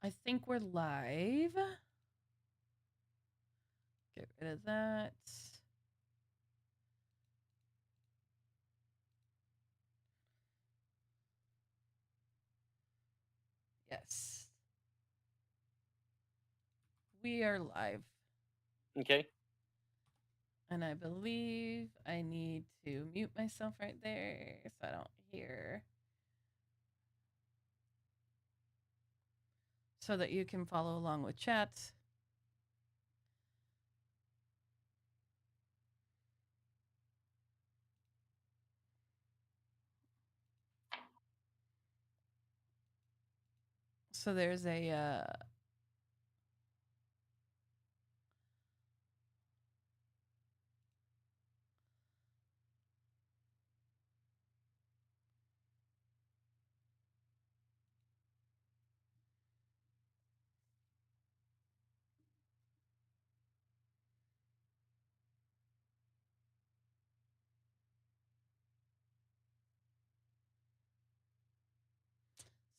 I think we're live. Get rid of that. Yes. We are live. Okay. And I believe I need to mute myself right there so I don't hear. So that you can follow along with chat. So there's a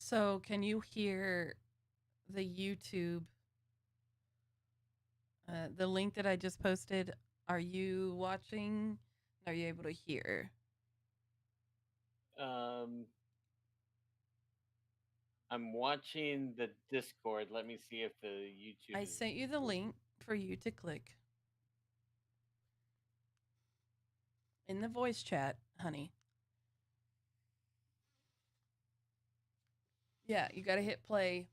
So can you hear the YouTube the link that I just posted? Are you watching? Are you able to hear? I'm watching the Discord. Let me see if the YouTube I is sent you the link for you to click in the voice chat, honey. Yeah, you got to hit play.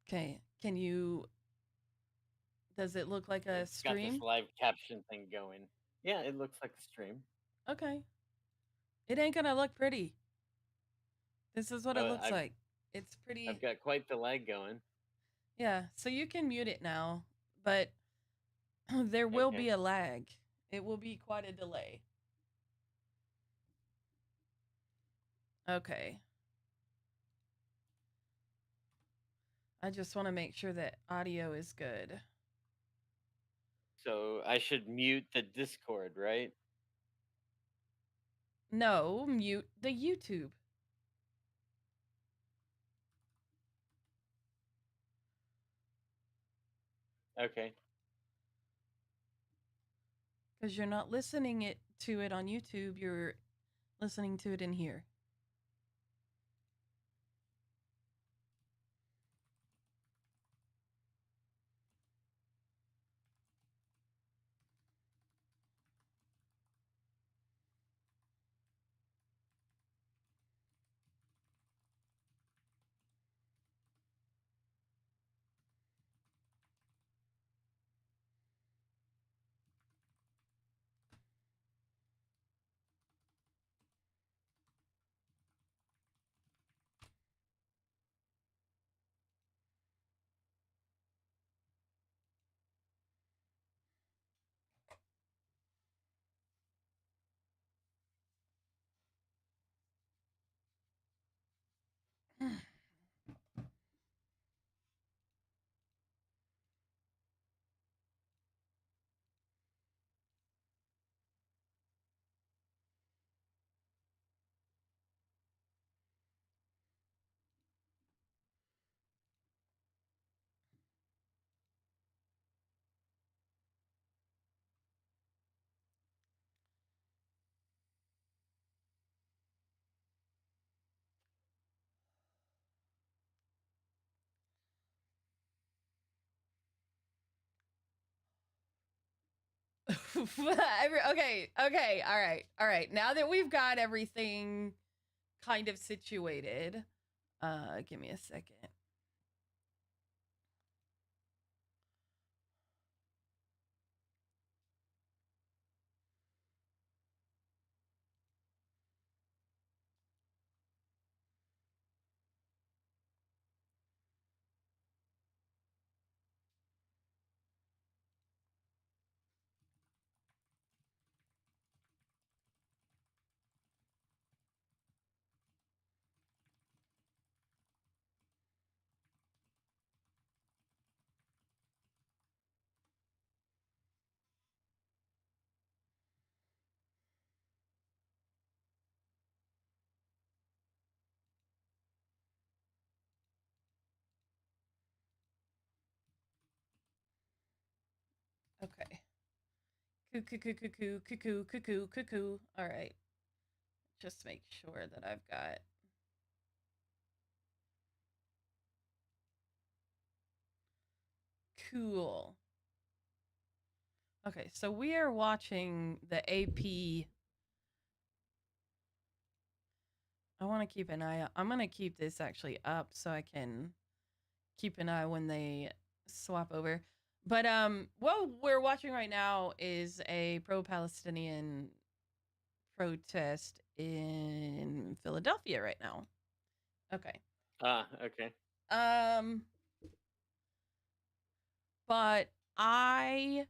Okay. Can you does it look like a It's got this stream? live caption thing going. Yeah, it looks like a stream. Okay. It ain't going to look pretty. This is what it looks like. It's pretty. I've got quite the lag going. Yeah, so you can mute it now, but there will be a lag. It will be quite a delay. Okay. I just want to make sure that audio is good. So I should mute the Discord, right? No, mute the YouTube. Okay. Because you're not listening to it on YouTube, you're listening to it in here. Okay, all right. Now that we've got everything kind of situated, give me a second. Okay. Cuckoo, cuckoo, cuckoo, cuckoo, cuckoo, cuckoo. All right. Just make sure that I've got. Cool. Okay, so we are watching the AP. I want to keep an eye out. I'm going to keep this actually up so I can keep an eye when they swap over. But what we're watching right now is a pro-Palestinian protest in Philadelphia right now. Okay. Okay. But I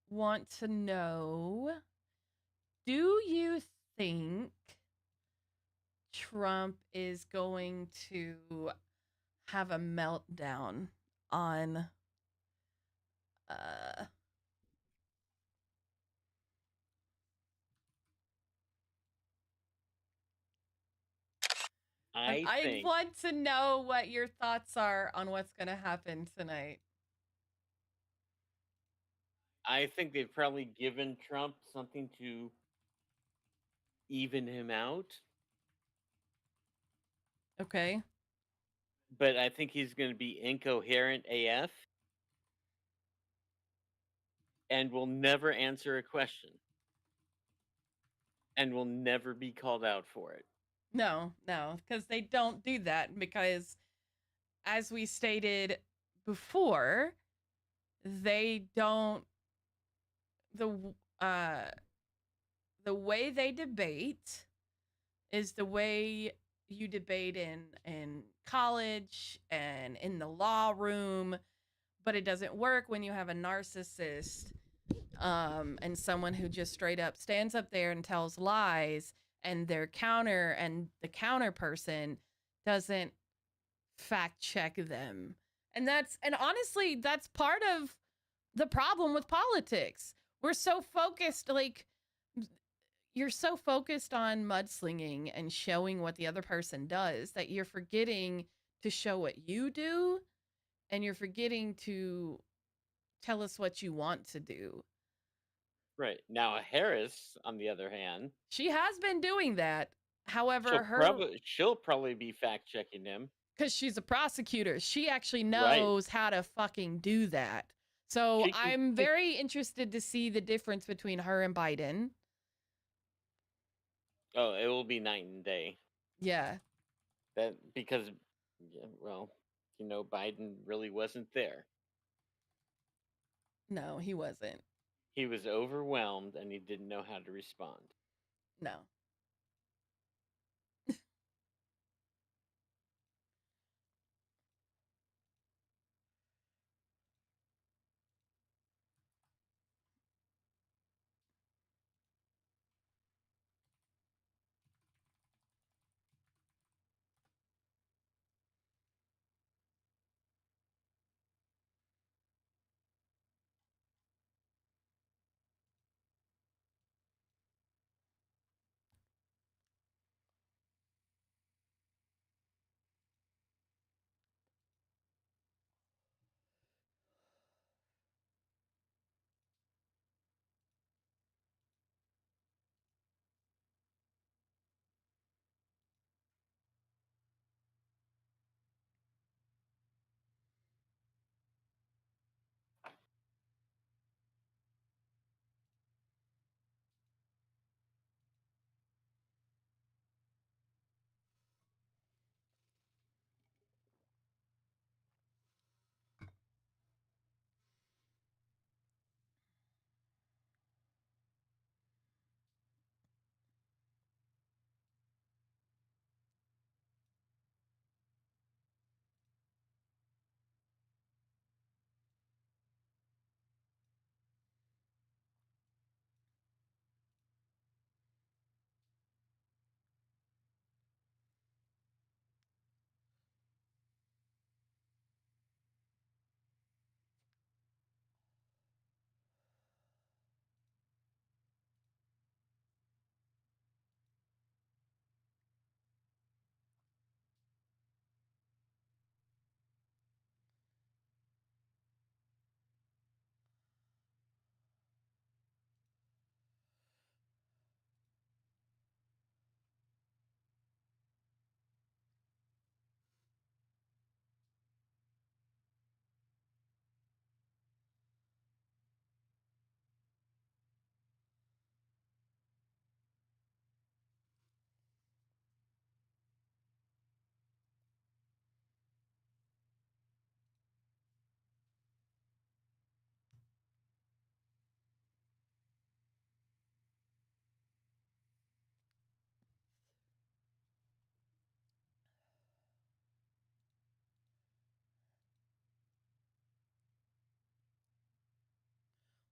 want to know, do you think Trump is going to have a meltdown on uh I think want to know what your thoughts are on what's going to happen tonight. they've probably given Trump something to even him out, Okay. but I think he's going to be incoherent AF and will never answer a question and will never be called out for it. No, because they don't do that, because as we stated before, they don't the uh the way they debate is the way you debate in college and in the law room, but it doesn't work when you have a narcissist and someone who just straight up stands up there and tells lies, and the counter person doesn't fact check them. And honestly, that's part of the problem with politics. We're so focused, like, you're so focused on mudslinging and showing what the other person does that you're forgetting to show what you do, and you're forgetting to tell us what you want to do. Right. Now, Harris, on the other hand, She has been doing that. However, she'll probably be fact checking him. because she's a prosecutor, she actually Right. knows how to fucking do that. So She can- I'm very interested to see the difference between her and Biden. Oh, it will be night and day. Yeah. That because, yeah, well, Biden really wasn't there. No, he wasn't. He was overwhelmed and he didn't know how to respond. No.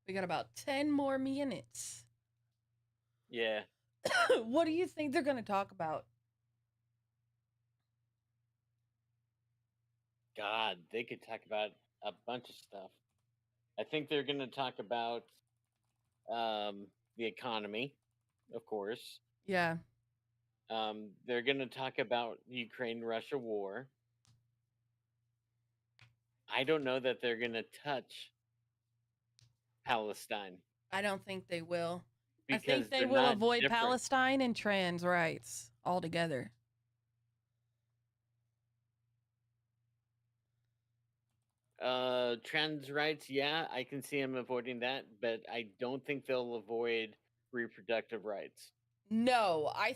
We got about 10 more minutes. Yeah. What do you think they're going to talk about? God, they could talk about a bunch of stuff. I think they're going to talk about the economy, of course. Yeah. They're going to talk about Ukraine-Russia war. I don't know that they're going to touch Palestine I don't think they will. I because think they they're will not avoid different. Palestine and trans rights altogether. Trans rights, yeah, I can see them avoiding that, but I don't think they'll avoid reproductive rights. No, I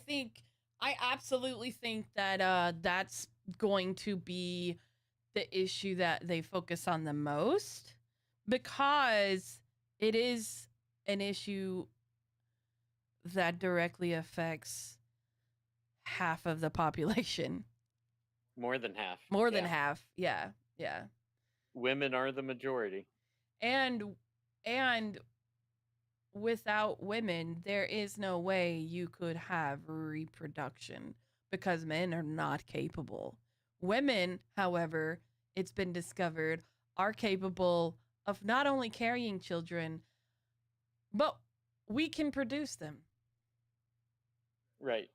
absolutely think that that's going to be the issue that they focus on the most, because it is an issue that directly affects half of the population. More than half. More than half. Yeah. Yeah. Women are the majority. And without women, there is no way you could have reproduction because men are not capable. Women, however, it's been discovered, are capable of not only carrying children, but we can produce them. Right.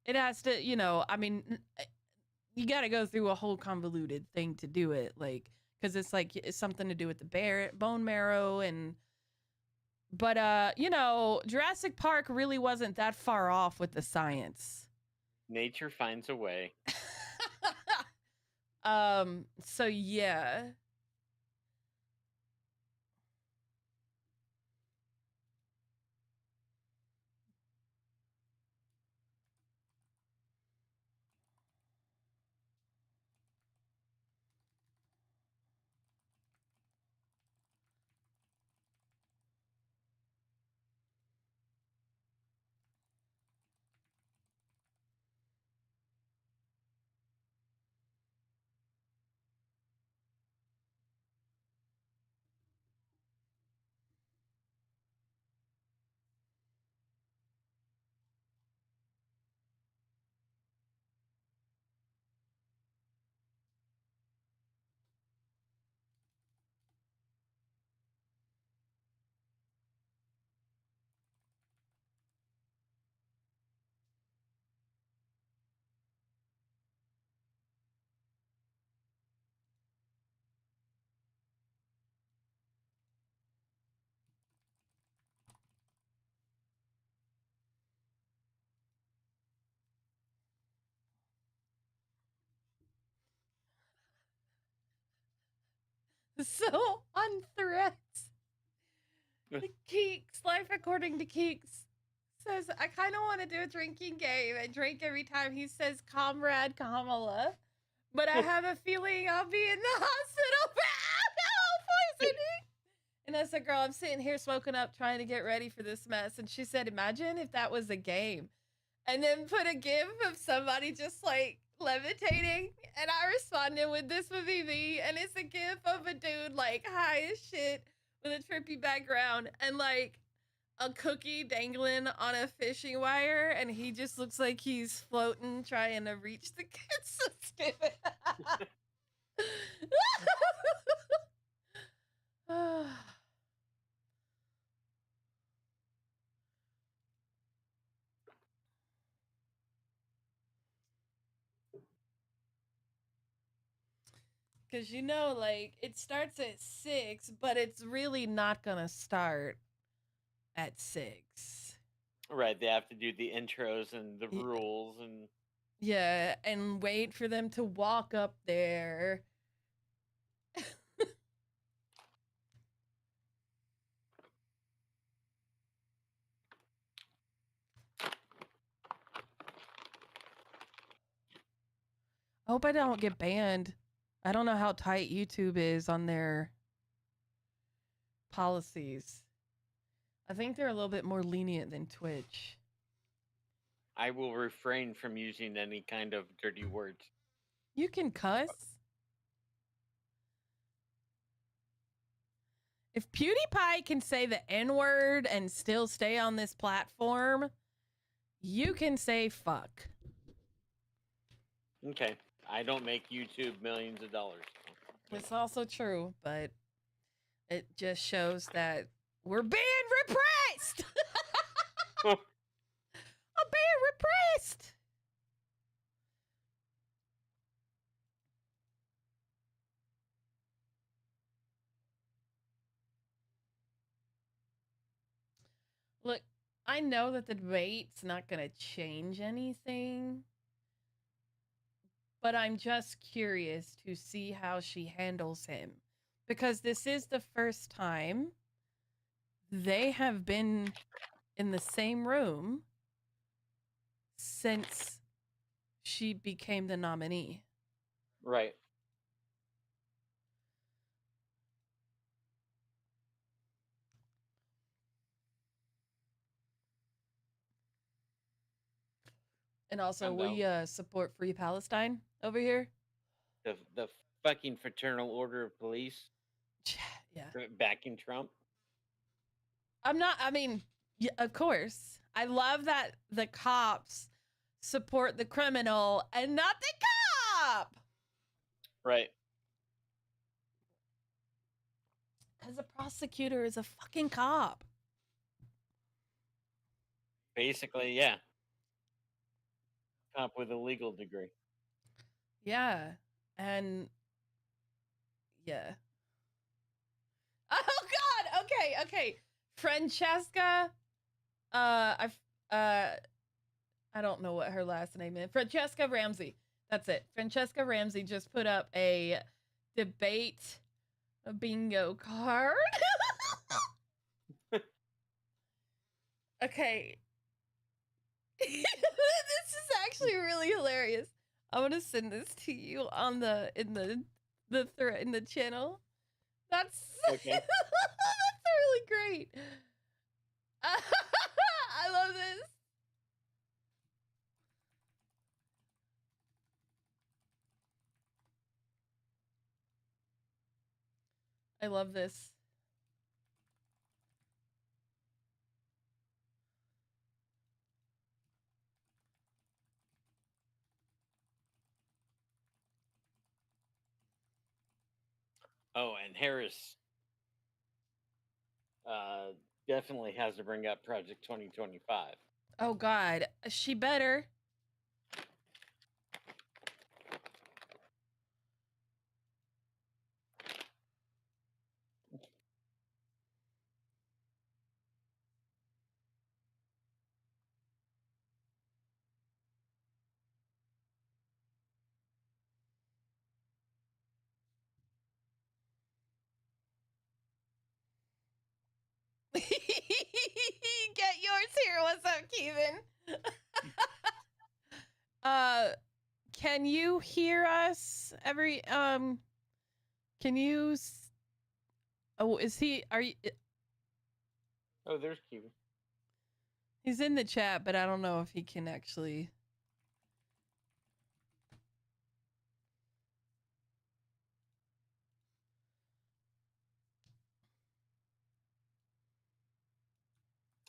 It has to, I mean, you got to go through a whole convoluted thing to do it, like, because it's something to do with the bone marrow but Jurassic Park really wasn't that far off with the science. Nature finds a way. So yeah. So on Threads, the Keeks, Life According to Keeks, says, I kind of want to do a drinking game and drink every time he says Comrade Kamala, but I have a feeling I'll be in the hospital for poisoning. And I said, girl, I'm sitting here smoking up trying to get ready for this mess. And she said, imagine if that was a game. And then put a gif of somebody just like levitating. And I responded with, this would be me. And it's a gif of a dude like high as shit with a trippy background and like a cookie dangling on a fishing wire. And he just looks like he's floating, trying to reach the kids. So stupid. Because like it starts at 6, but it's really not gonna start at 6. Right, they have to do the intros and the rules and yeah, and wait for them to walk up there. I hope I don't get banned. I don't know how tight YouTube is on their policies. I think they're a little bit more lenient than Twitch. I will refrain from using any kind of dirty words. You can cuss. If PewDiePie can say the N-word and still stay on this platform, you can say fuck. Okay. I don't make YouTube millions of dollars. It's also true, but it just shows that we're being repressed. I'm being repressed. Look, I know that the debate's not going to change anything, but I'm just curious to see how she handles him, because this is the first time they have been in the same room since she became the nominee. Right. And also, And we support Free Palestine over here. the fucking Fraternal Order of Police Yeah. backing Trump. I mean, yeah, of course. I love that the cops support the criminal and not the cop. Right. Because the prosecutor is a fucking cop. Basically, yeah. Cop with a legal degree. Yeah. And yeah. Oh God. Okay. Francesca. I don't know what her last name is. Francesca Ramsey. That's it. Francesca Ramsey just put up a debate bingo card. Okay. This is actually really hilarious. I want to send this to you on in the channel. That's Okay. that's really great. I love this. I love this. Oh, and Harris definitely has to bring up Project 2025. Oh God, she better. Get yours here. What's up, Kevin? Can you hear us? Can you? Oh, is he? Are you? Oh, there's Cuban. He's in the chat, but I don't know if he can actually.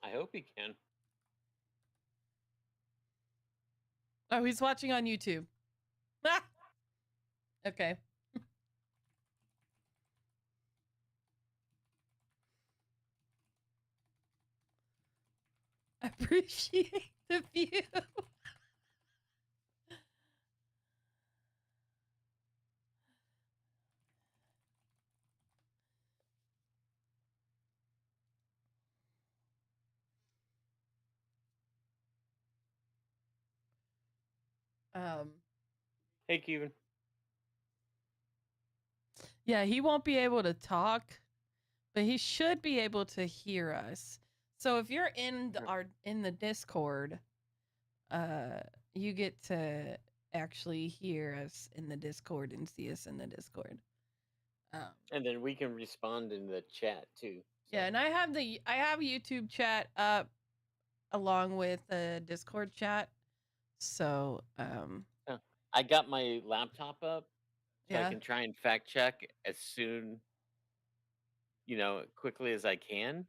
I hope he can. Oh, he's watching on YouTube. Ah! Okay. I appreciate the view. Hey, Cuban. Yeah, he won't be able to talk, but he should be able to hear us. So if you're in the Discord, you get to actually hear us in the Discord and see us in the Discord. And then we can respond in the chat too. So. Yeah, and I have YouTube chat up along with the Discord chat. So I got my laptop up so yeah. I can try and fact check as soon quickly as I can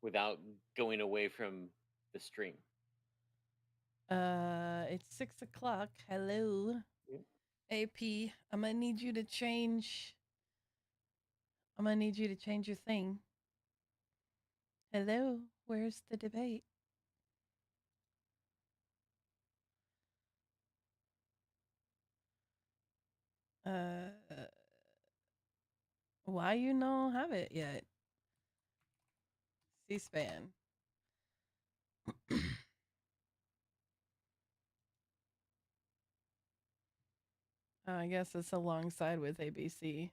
without going away from the stream. It's 6 o'clock. Hello, Yep. AP. I'm gonna need you to change. I'm gonna need you to change your thing. Hello, where's the debate? Uh, why you don't have it yet? C-SPAN. I guess it's alongside with ABC.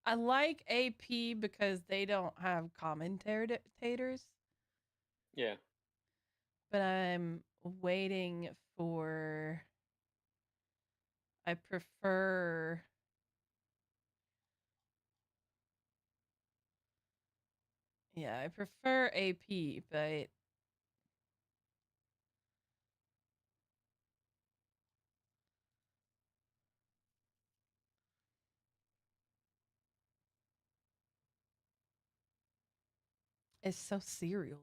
I like AP because they don't have commentators, Yeah. but I'm waiting for. I prefer. Yeah, I prefer AP, but it's so serial.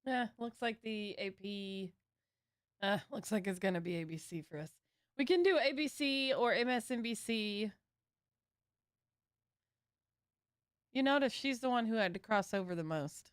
Yeah, looks like the AP. Looks like it's gonna be ABC for us. We can do ABC or MSNBC. You notice she's the one who had to cross over the most.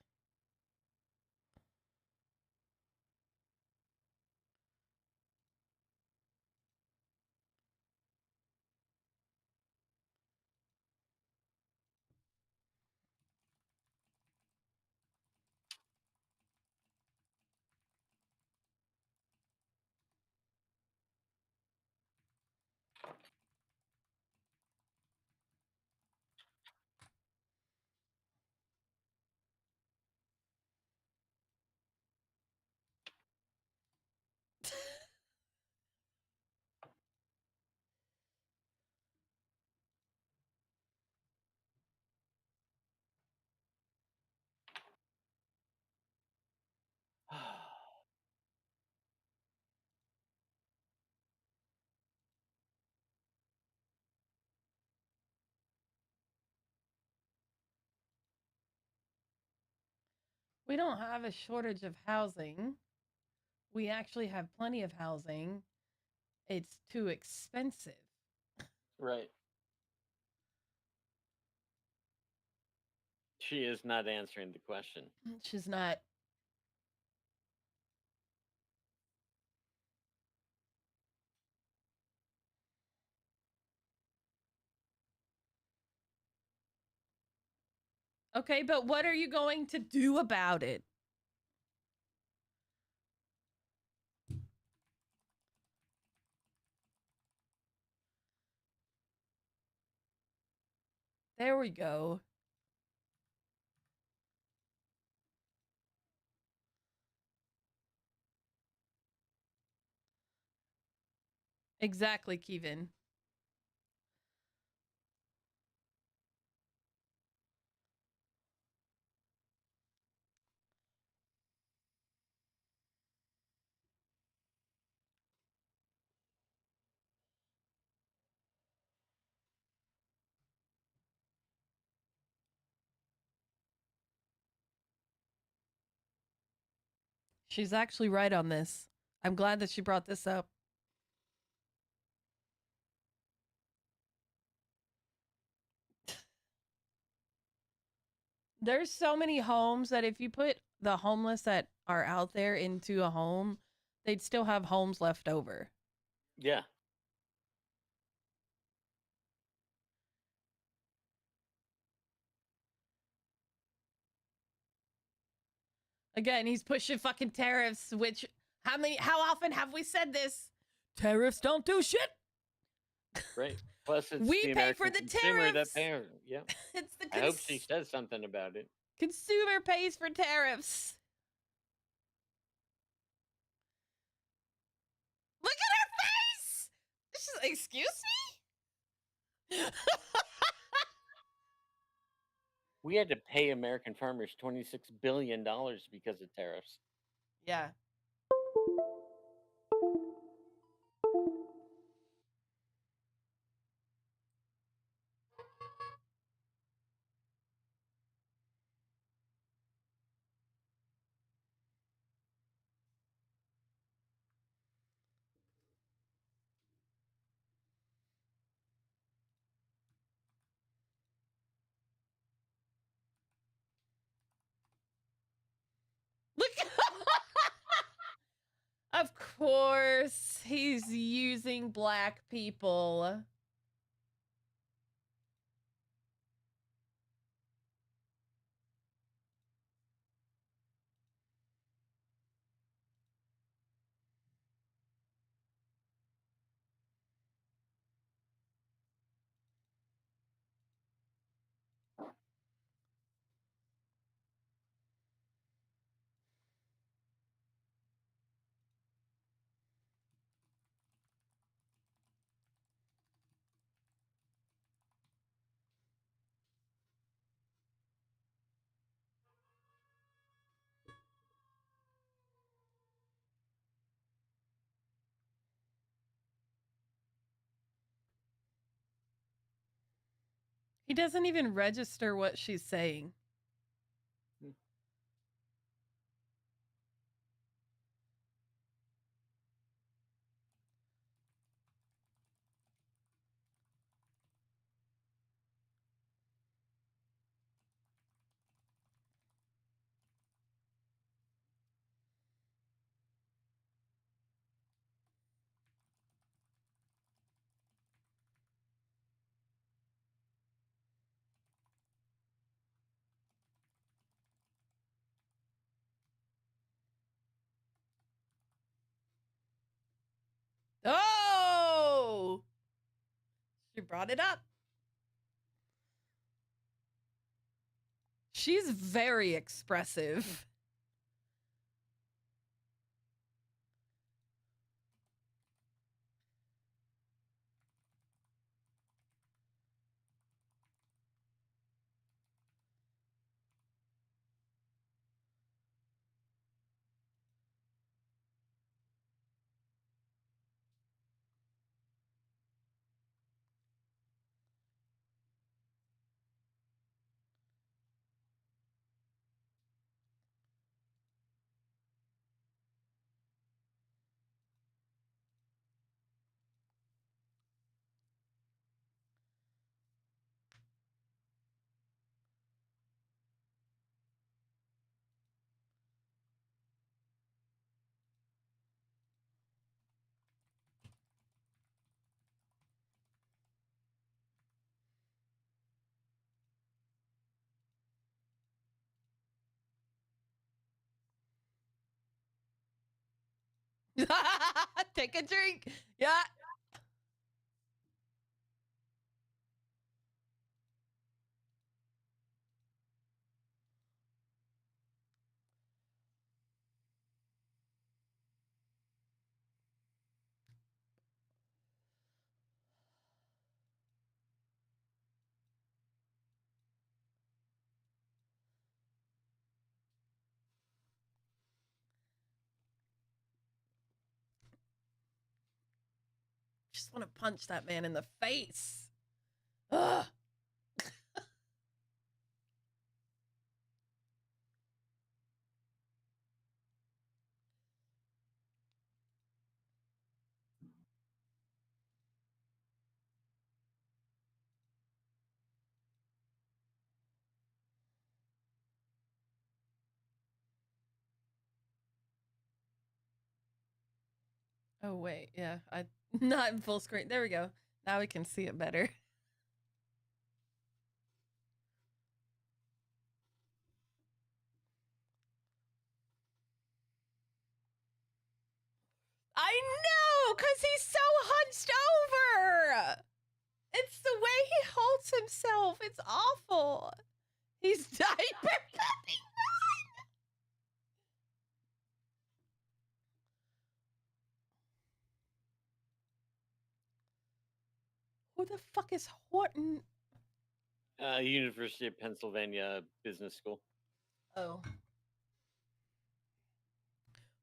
We don't have a shortage of housing. We actually have plenty of housing. It's too expensive. Right. She is not answering the question. She's not. Okay, but what are you going to do about it? There we go. Exactly, Kevin. She's actually right on this. I'm glad that you brought this up. There's so many homes that if you put the homeless that are out there into a home, they'd still have homes left over. Yeah. Again, he's pushing fucking tariffs, which how often have we said this? Tariffs don't do shit. Right. Plus, it's We the pay for American the consumer tariffs. that pays. Yeah. It's the I hope she says something about it. consumer pays for tariffs. Look at her face. She's, excuse me. We had to pay American farmers $26 billion because of tariffs. Yeah. Look. Of course, he's using black people. He doesn't even register what she's saying. Oh! She brought it up. She's very expressive. Take a drink. Yeah. Just want to punch that man in the face. Ugh. Oh wait, yeah, I not in full screen. There we go. Now we can see it better. I know, cause he's so hunched over. It's the way he holds himself. It's awful. He's diaper cupping. Who the fuck is Horton? University of Pennsylvania Business School. Oh.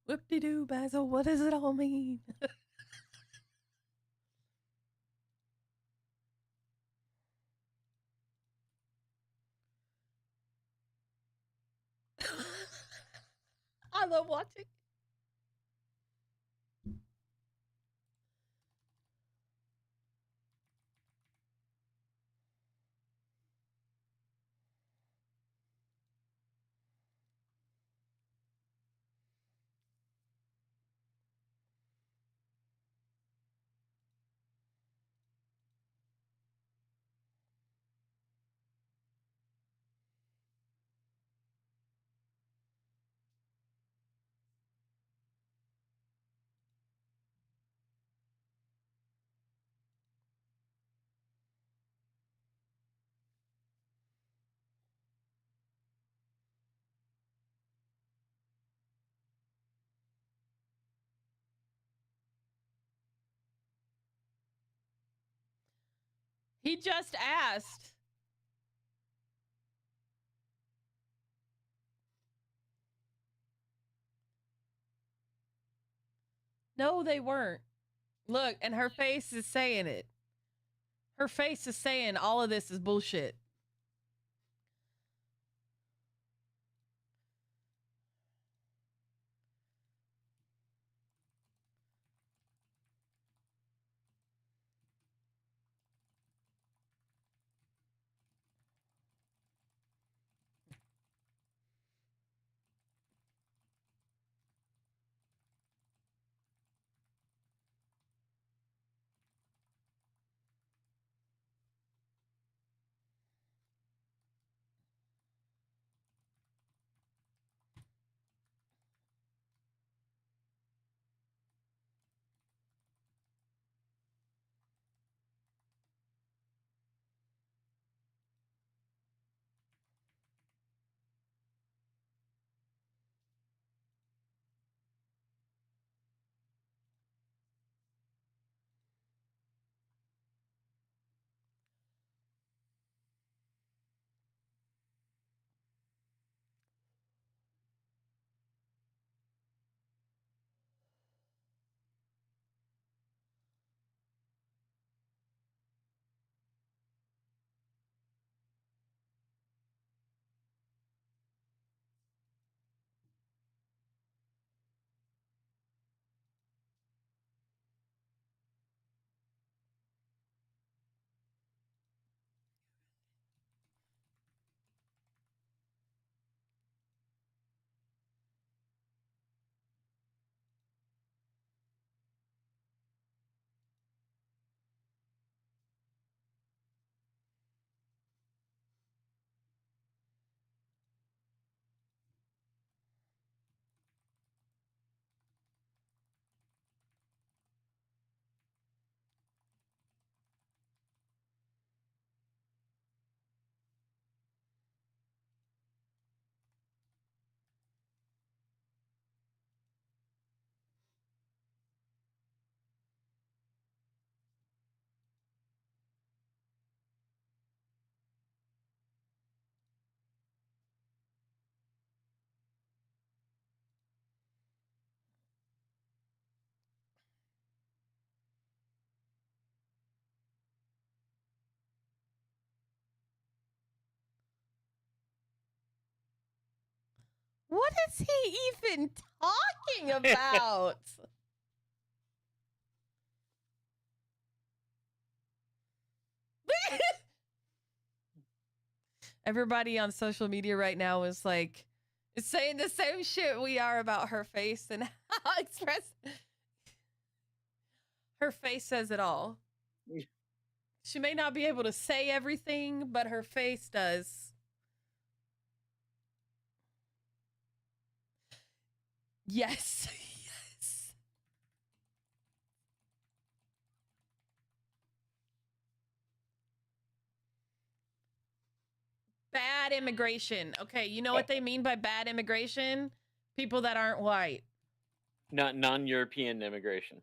Whoop-de-doo, Basil. What does it all mean? I love watching. He just asked. No, they weren't. Look, and her face is saying it. Her face is saying all of this is bullshit. What is he even talking about? Everybody on social media right now is like, is saying the same shit we are about her face and how express. Her face says it all. She may not be able to say everything, but her face does. Yes. Yes. Bad immigration. Okay, you know what they mean by bad immigration? People that aren't white. Not non-European immigration.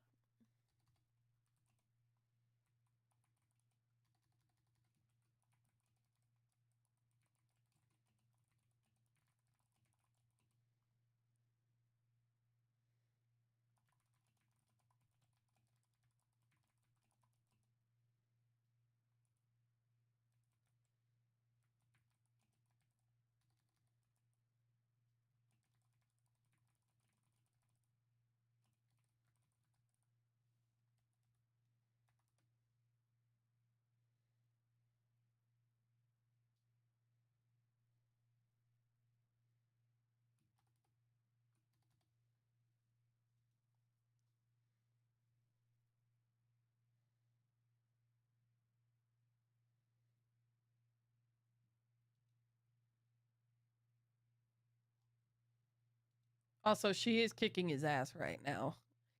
Also, she is kicking his ass right now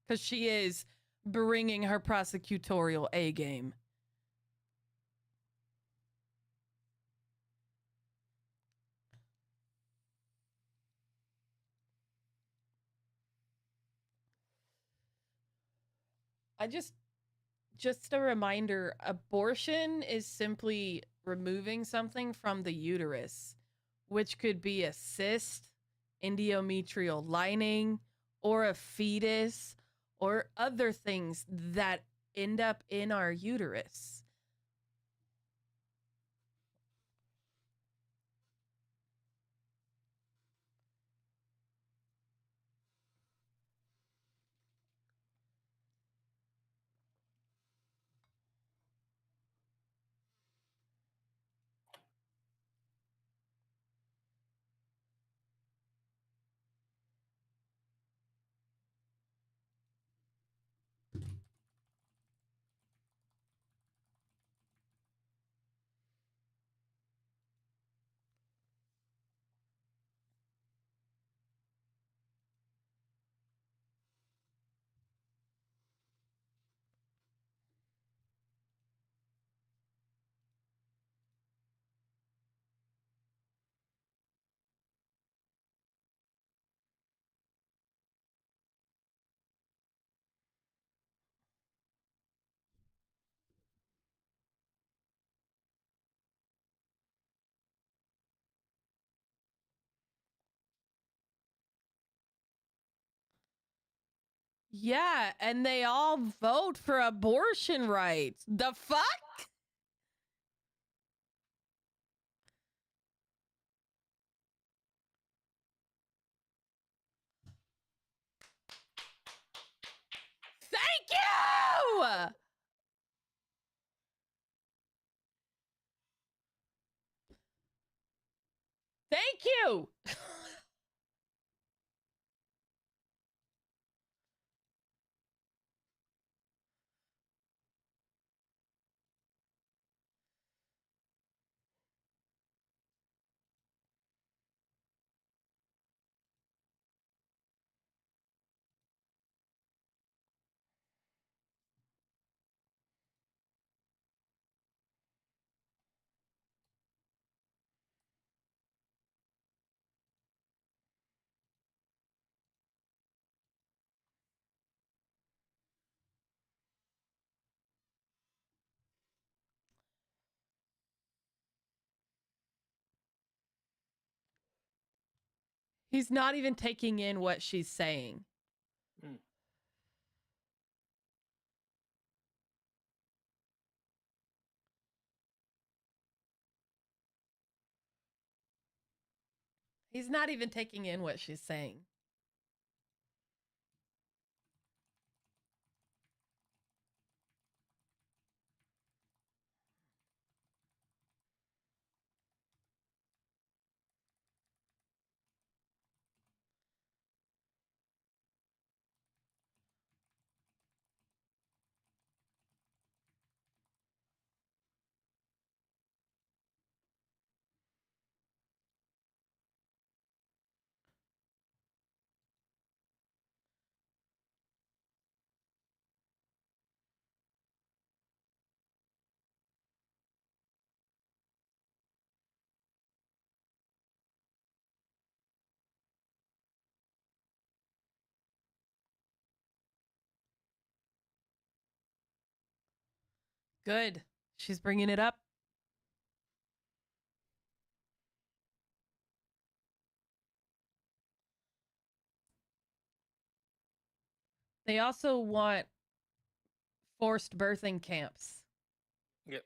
because she is bringing her prosecutorial A game. I just a reminder, abortion is simply removing something from the uterus, which could be a cyst, endometrial lining, or a fetus, or other things that end up in our uterus. Yeah, and they all vote for abortion rights. The fuck? Thank you! Thank you! He's not even taking in what she's saying. Mm. He's not even taking in what she's saying. Good. She's bringing it up. They also want forced birthing camps. Yep.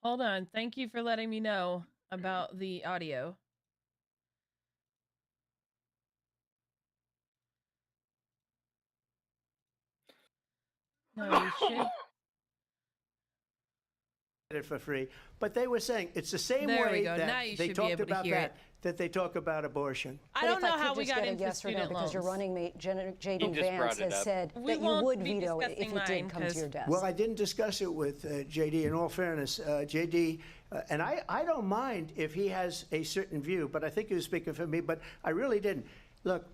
Hold on. Thank you for letting me know about the audio. No, you should. It for free, but they were saying it's the same There we way go. Now that you they should be talked able to about hear that, that they talk about abortion. I But don't if know I could how we just got get a into yes or no, student because your loans. running mate, JD just Vance, brought it has up. said We that you won't would be veto it if discussing it mine, did come to 'cause- your desk. Well, I didn't discuss it with JD. In all fairness, JD, and I don't mind if he has a certain view, but I think he was speaking for me. But I really didn't. Look,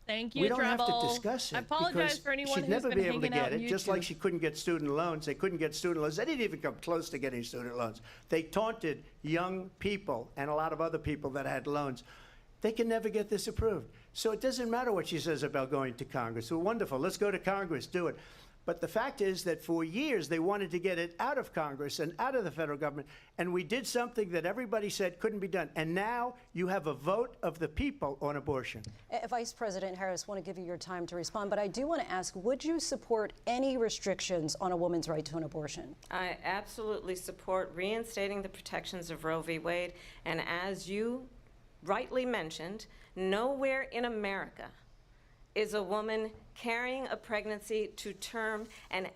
Thank you, we don't Treble. have to discuss it. I apologize because for anyone she'd who's never been be able to hanging out get on it. Just like YouTube. she couldn't get student loans. They couldn't get student loans. They didn't even come close to getting student loans. They taunted young people and a lot of other people that had loans. They can never get this approved. So it doesn't matter what she says about going to Congress. Well, wonderful. Let's go to Congress. Do it. But the fact is that for years they wanted to get it out of Congress and out of the federal government, and we did something that everybody said couldn't be done. And now you have a vote of the people on abortion. Vice President Harris, want to give you your time to respond, but I do want to ask, would you support any restrictions on a woman's right to an abortion? I absolutely support reinstating the protections of Roe v. Wade. And as you rightly mentioned, nowhere in America is a woman carrying a pregnancy to term and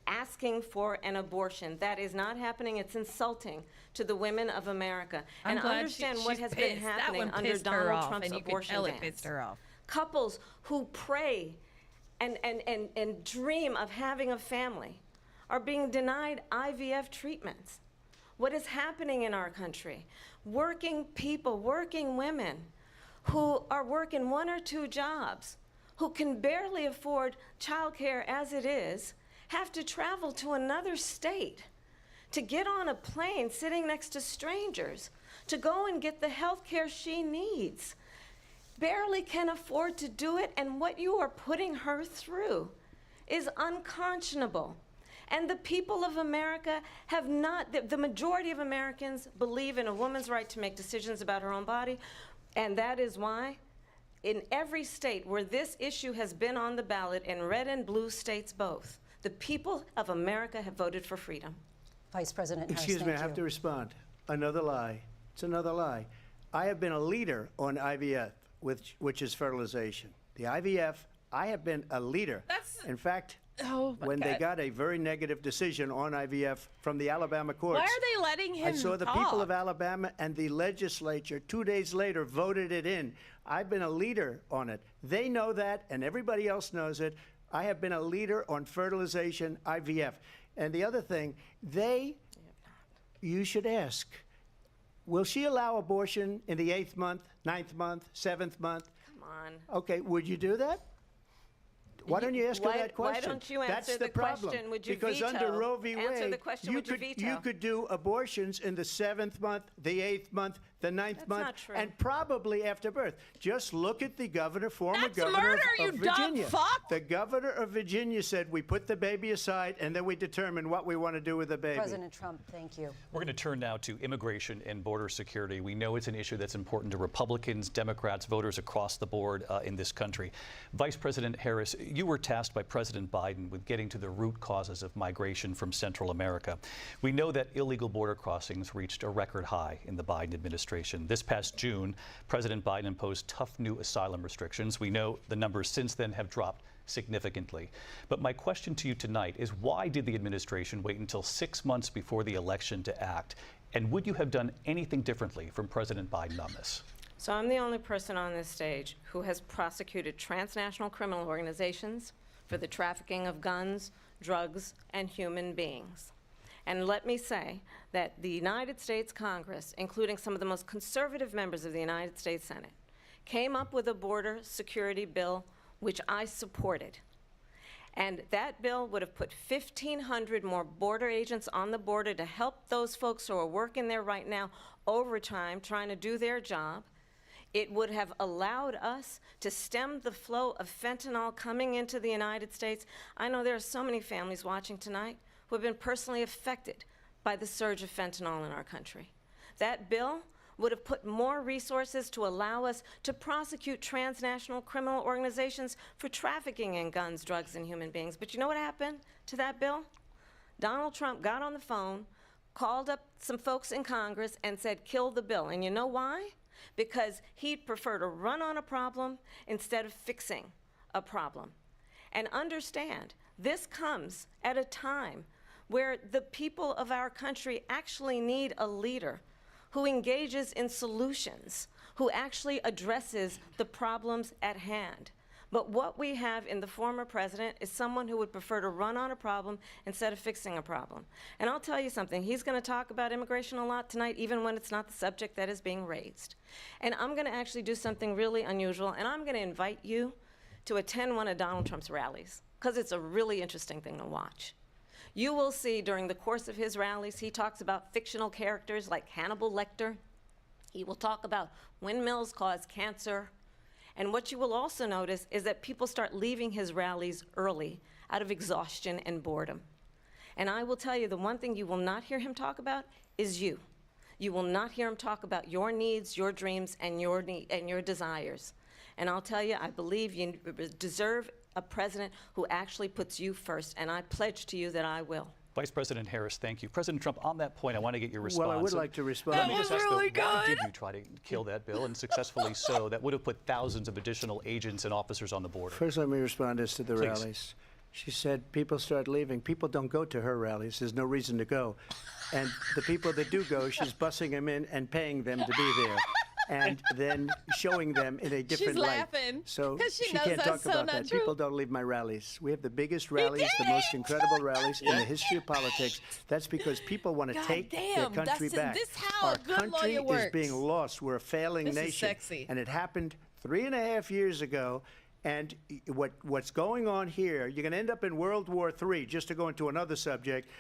asking for an abortion. That is not happening. It's insulting to the women of America. I'm and glad understand she's what has been pissed. That happening one under pissed her Donald off, Trump's and you could abortion tell it bans. pissed her off. Couples who pray and dream of having a family are being denied IVF treatments. What is happening in our country? Working people, working women who are working 1 or 2 jobs, who can barely afford childcare as it is, have to travel to another state to get on a plane sitting next to strangers to go and get the health care she needs. Barely can afford to do it, and what you are putting her through is unconscionable. And the people of America have not, the majority of Americans believe in a woman's right to make decisions about her own body, and that is why in every state where this issue has been on the ballot, in red and blue states both, the people of America have voted for freedom. Vice President Harris, Excuse me, I thank have you. to respond. Another lie. It's another lie. I have been a leader on IVF, which is fertilization. The IVF, I have been a leader. In fact, Oh, my when God. they got a very negative decision on IVF from the Alabama courts. Why are they letting him I saw the talk? people of Alabama and the legislature 2 days later voted it in. I've been a leader on it. They know that, and everybody else knows it. I have been a leader on fertilization, IVF. And the other thing, you should ask, will she allow abortion in the 8th month, 9th month, 7th month? Come on. Okay, would you do that? Why don't you ask her that question? Why don't you That's answer the the problem. question? Would you because veto? under Roe v. Wade, Answer the question, you would you could veto? you could do abortions in the 7th month, the 8th month, the ninth That's month, not true. and probably after birth. Just look at the former That's governor murder, of you dumb Virginia. fuck! The governor of Virginia said, we put the baby aside, and then we determine what we want to do with the baby. President Trump, thank you. We're going to turn now to immigration and border security. We know it's an issue that's important to Republicans, Democrats, voters across the board in this country. Vice President Harris, you were tasked by President Biden with getting to the root causes of migration from Central America. We know that illegal border crossings reached a record high in the Biden administration. This past June, President Biden imposed tough new asylum restrictions. We know the numbers since then have dropped significantly. But my question to you tonight is, why did the administration wait until 6 months before the election to act? And would you have done anything differently from President Biden on this? So I'm the only person on this stage who has prosecuted transnational criminal organizations for the trafficking of guns, drugs, and human beings. And let me say that the United States Congress, including some of the most conservative members of the United States Senate, came up with a border security bill which I supported. And that bill would have put 1,500 more border agents on the border to help those folks who are working there right now overtime trying to do their job. It would have allowed us to stem the flow of fentanyl coming into the United States. I know there are so many families watching tonight who have been personally affected by the surge of fentanyl in our country. That bill would have put more resources to allow us to prosecute transnational criminal organizations for trafficking in guns, drugs, and human beings. But you know what happened to that bill? Donald Trump got on the phone, called up some folks in Congress, and said, kill the bill. And you know why? Because he'd prefer to run on a problem instead of fixing a problem. And understand, this comes at a time where the people of our country actually need a leader who engages in solutions, who actually addresses the problems at hand. But what we have in the former president is someone who would prefer to run on a problem instead of fixing a problem. And I'll tell you something, he's going to talk about immigration a lot tonight, even when it's not the subject that is being raised. And I'm going to actually do something really unusual, and I'm going to invite you to attend one of Donald Trump's rallies, because it's a really interesting thing to watch. You will see during the course of his rallies, he talks about fictional characters like Hannibal Lecter. He will talk about windmills cause cancer. And what you will also notice is that people start leaving his rallies early out of exhaustion and boredom. And I will tell you, the one thing you will not hear him talk about is you. You will not hear him talk about your needs, your dreams, and your desires. And I'll tell you, I believe you deserve a president who actually puts you first, and I pledge to you that I will. Vice President Harris, thank you. President Trump, on that point, I want to get your response. Well, I would like to respond. Let me just ask, really though, why good. did you try to kill that bill, and successfully so? That would have put thousands of additional agents and officers on the border. First, let me respond as to the Please. rallies. She said people start leaving. People don't go to her rallies. There's no reason to go. And the people that do go, she's bussing them in and paying them to be there. And then showing them in a different light. laughing, So 'cause she knows can't that's talk so about not that. true. People don't leave my rallies. We have the biggest rallies, the most incredible rallies in the history of politics. That's because people want to God take their damn, country that's back. this how Our a good country lawyer works. is being lost. We're a failing This is nation. sexy. And it happened 3.5 years ago. And what's going on here, you're going to end up in World War III, just to go into another subject.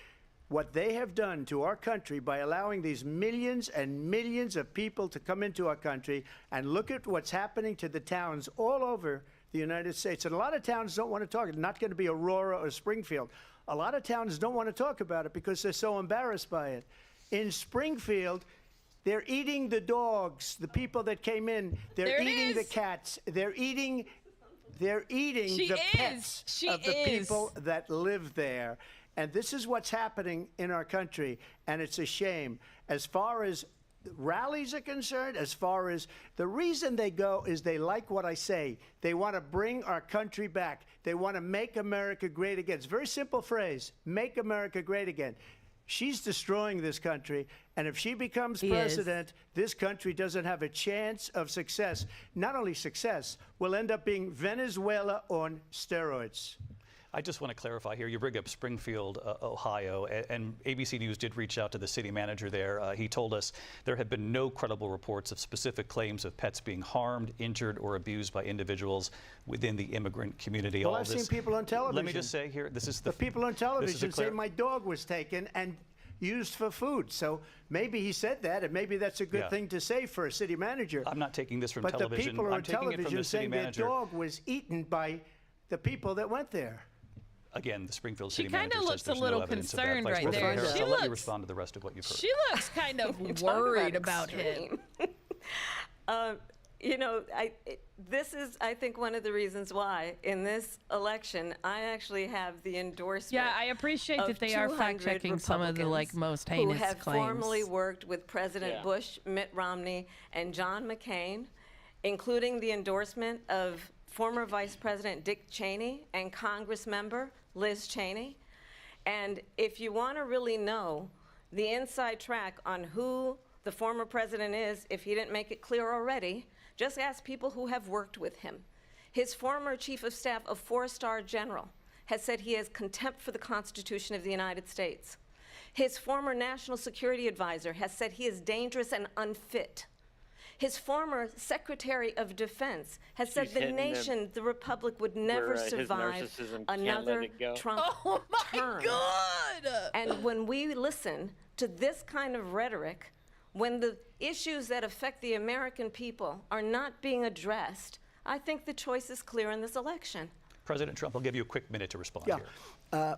What they have done to our country by allowing these millions and millions of people to come into our country, and look at what's happening to the towns all over the United States. And a lot of towns don't want to talk. It's not going to be Aurora or Springfield. A lot of towns don't want to talk about it because they're so embarrassed by it. In Springfield, they're eating the dogs, the people that came in. They're There it eating the is. cats. They're eating She the is. pets She of the is. people that live there. And this is what's happening in our country, and it's a shame. As far as rallies are concerned, as far as the reason they go is they like what I say. They want to bring our country back. They want to make America great again. It's a very simple phrase, make America great again. She's destroying this country, and if she becomes president, this country doesn't have a chance of success. Not only success, we'll end up being Venezuela on steroids. I just want to clarify here. You bring up Springfield, Ohio, and ABC News did reach out to the city manager there. He told us there had been no credible reports of specific claims of pets being harmed, injured, or abused by individuals within the immigrant community. Well, All I've this, seen people on television. Let me just say here, this is the The people on this is television a say my dog was taken, and used for food. So maybe he said that, and maybe that's a good Yeah. thing to say for a city manager. I'm not taking this from But the television. people I'm on taking it from television the city saying their manager. dog was eaten by the people that went there. Again, the Springfield She city kinda manager says looks a there's little no evidence of that. concerned Vice right President there. Harris, She I'll let you looks- respond to the rest of what you've heard. She looks kind of Talk worried about him. extreme. You know, this is, I think, one of the reasons why in this election I actually have the endorsement. Yeah, I appreciate of that they are 200 fact-checking some of the like Republicans most who heinous have claims. formerly worked with President Yeah. Bush, Mitt Romney, and John McCain, including the endorsement of former Vice President Dick Cheney and Congress member Liz Cheney. And if you want to really know the inside track on who the former president is, if he didn't make it clear already, just ask people who have worked with him. His former chief of staff, a 4-star general, has said he has contempt for the Constitution of the United States. His former national security advisor has said he is dangerous and unfit. His former Secretary of Defense has said She's the hitting nation, the republic, would never where, his survive narcissism can't let another it go. Trump Oh my term. God! And when we listen to this kind of rhetoric, when the issues that affect the American people are not being addressed, I think the choice is clear in this election. President Trump, I'll give you a quick minute to respond Yeah. here.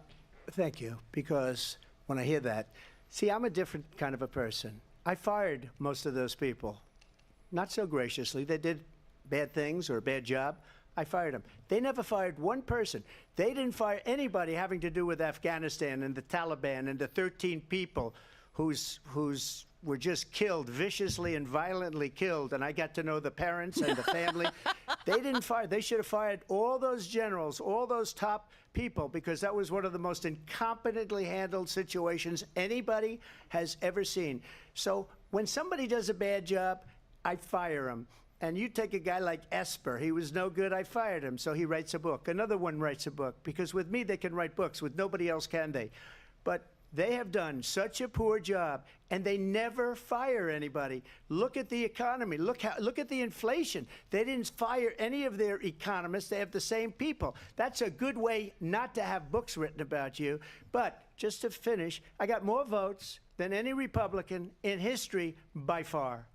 Thank you, because when I hear that, see, I'm a different kind of a person. I fired most of those people. Not so graciously. They did bad things or a bad job. I fired them. They never fired one person. They didn't fire anybody having to do with Afghanistan and the Taliban and the 13 people whose were just killed, viciously and violently killed, and I got to know the parents and the family. They didn't fire. They should have fired all those generals, all those top people, because that was one of the most incompetently handled situations anybody has ever seen. So when somebody does a bad job, I fire him. And you take a guy like Esper, he was no good, I fired him, so he writes a book. Another one writes a book, because with me they can write books, with nobody else can they. But they have done such a poor job, and they never fire anybody. Look at the economy. Look at the inflation. They didn't fire any of their economists. They have the same people. That's a good way not to have books written about you. But just to finish, I got more votes than any Republican in history by far.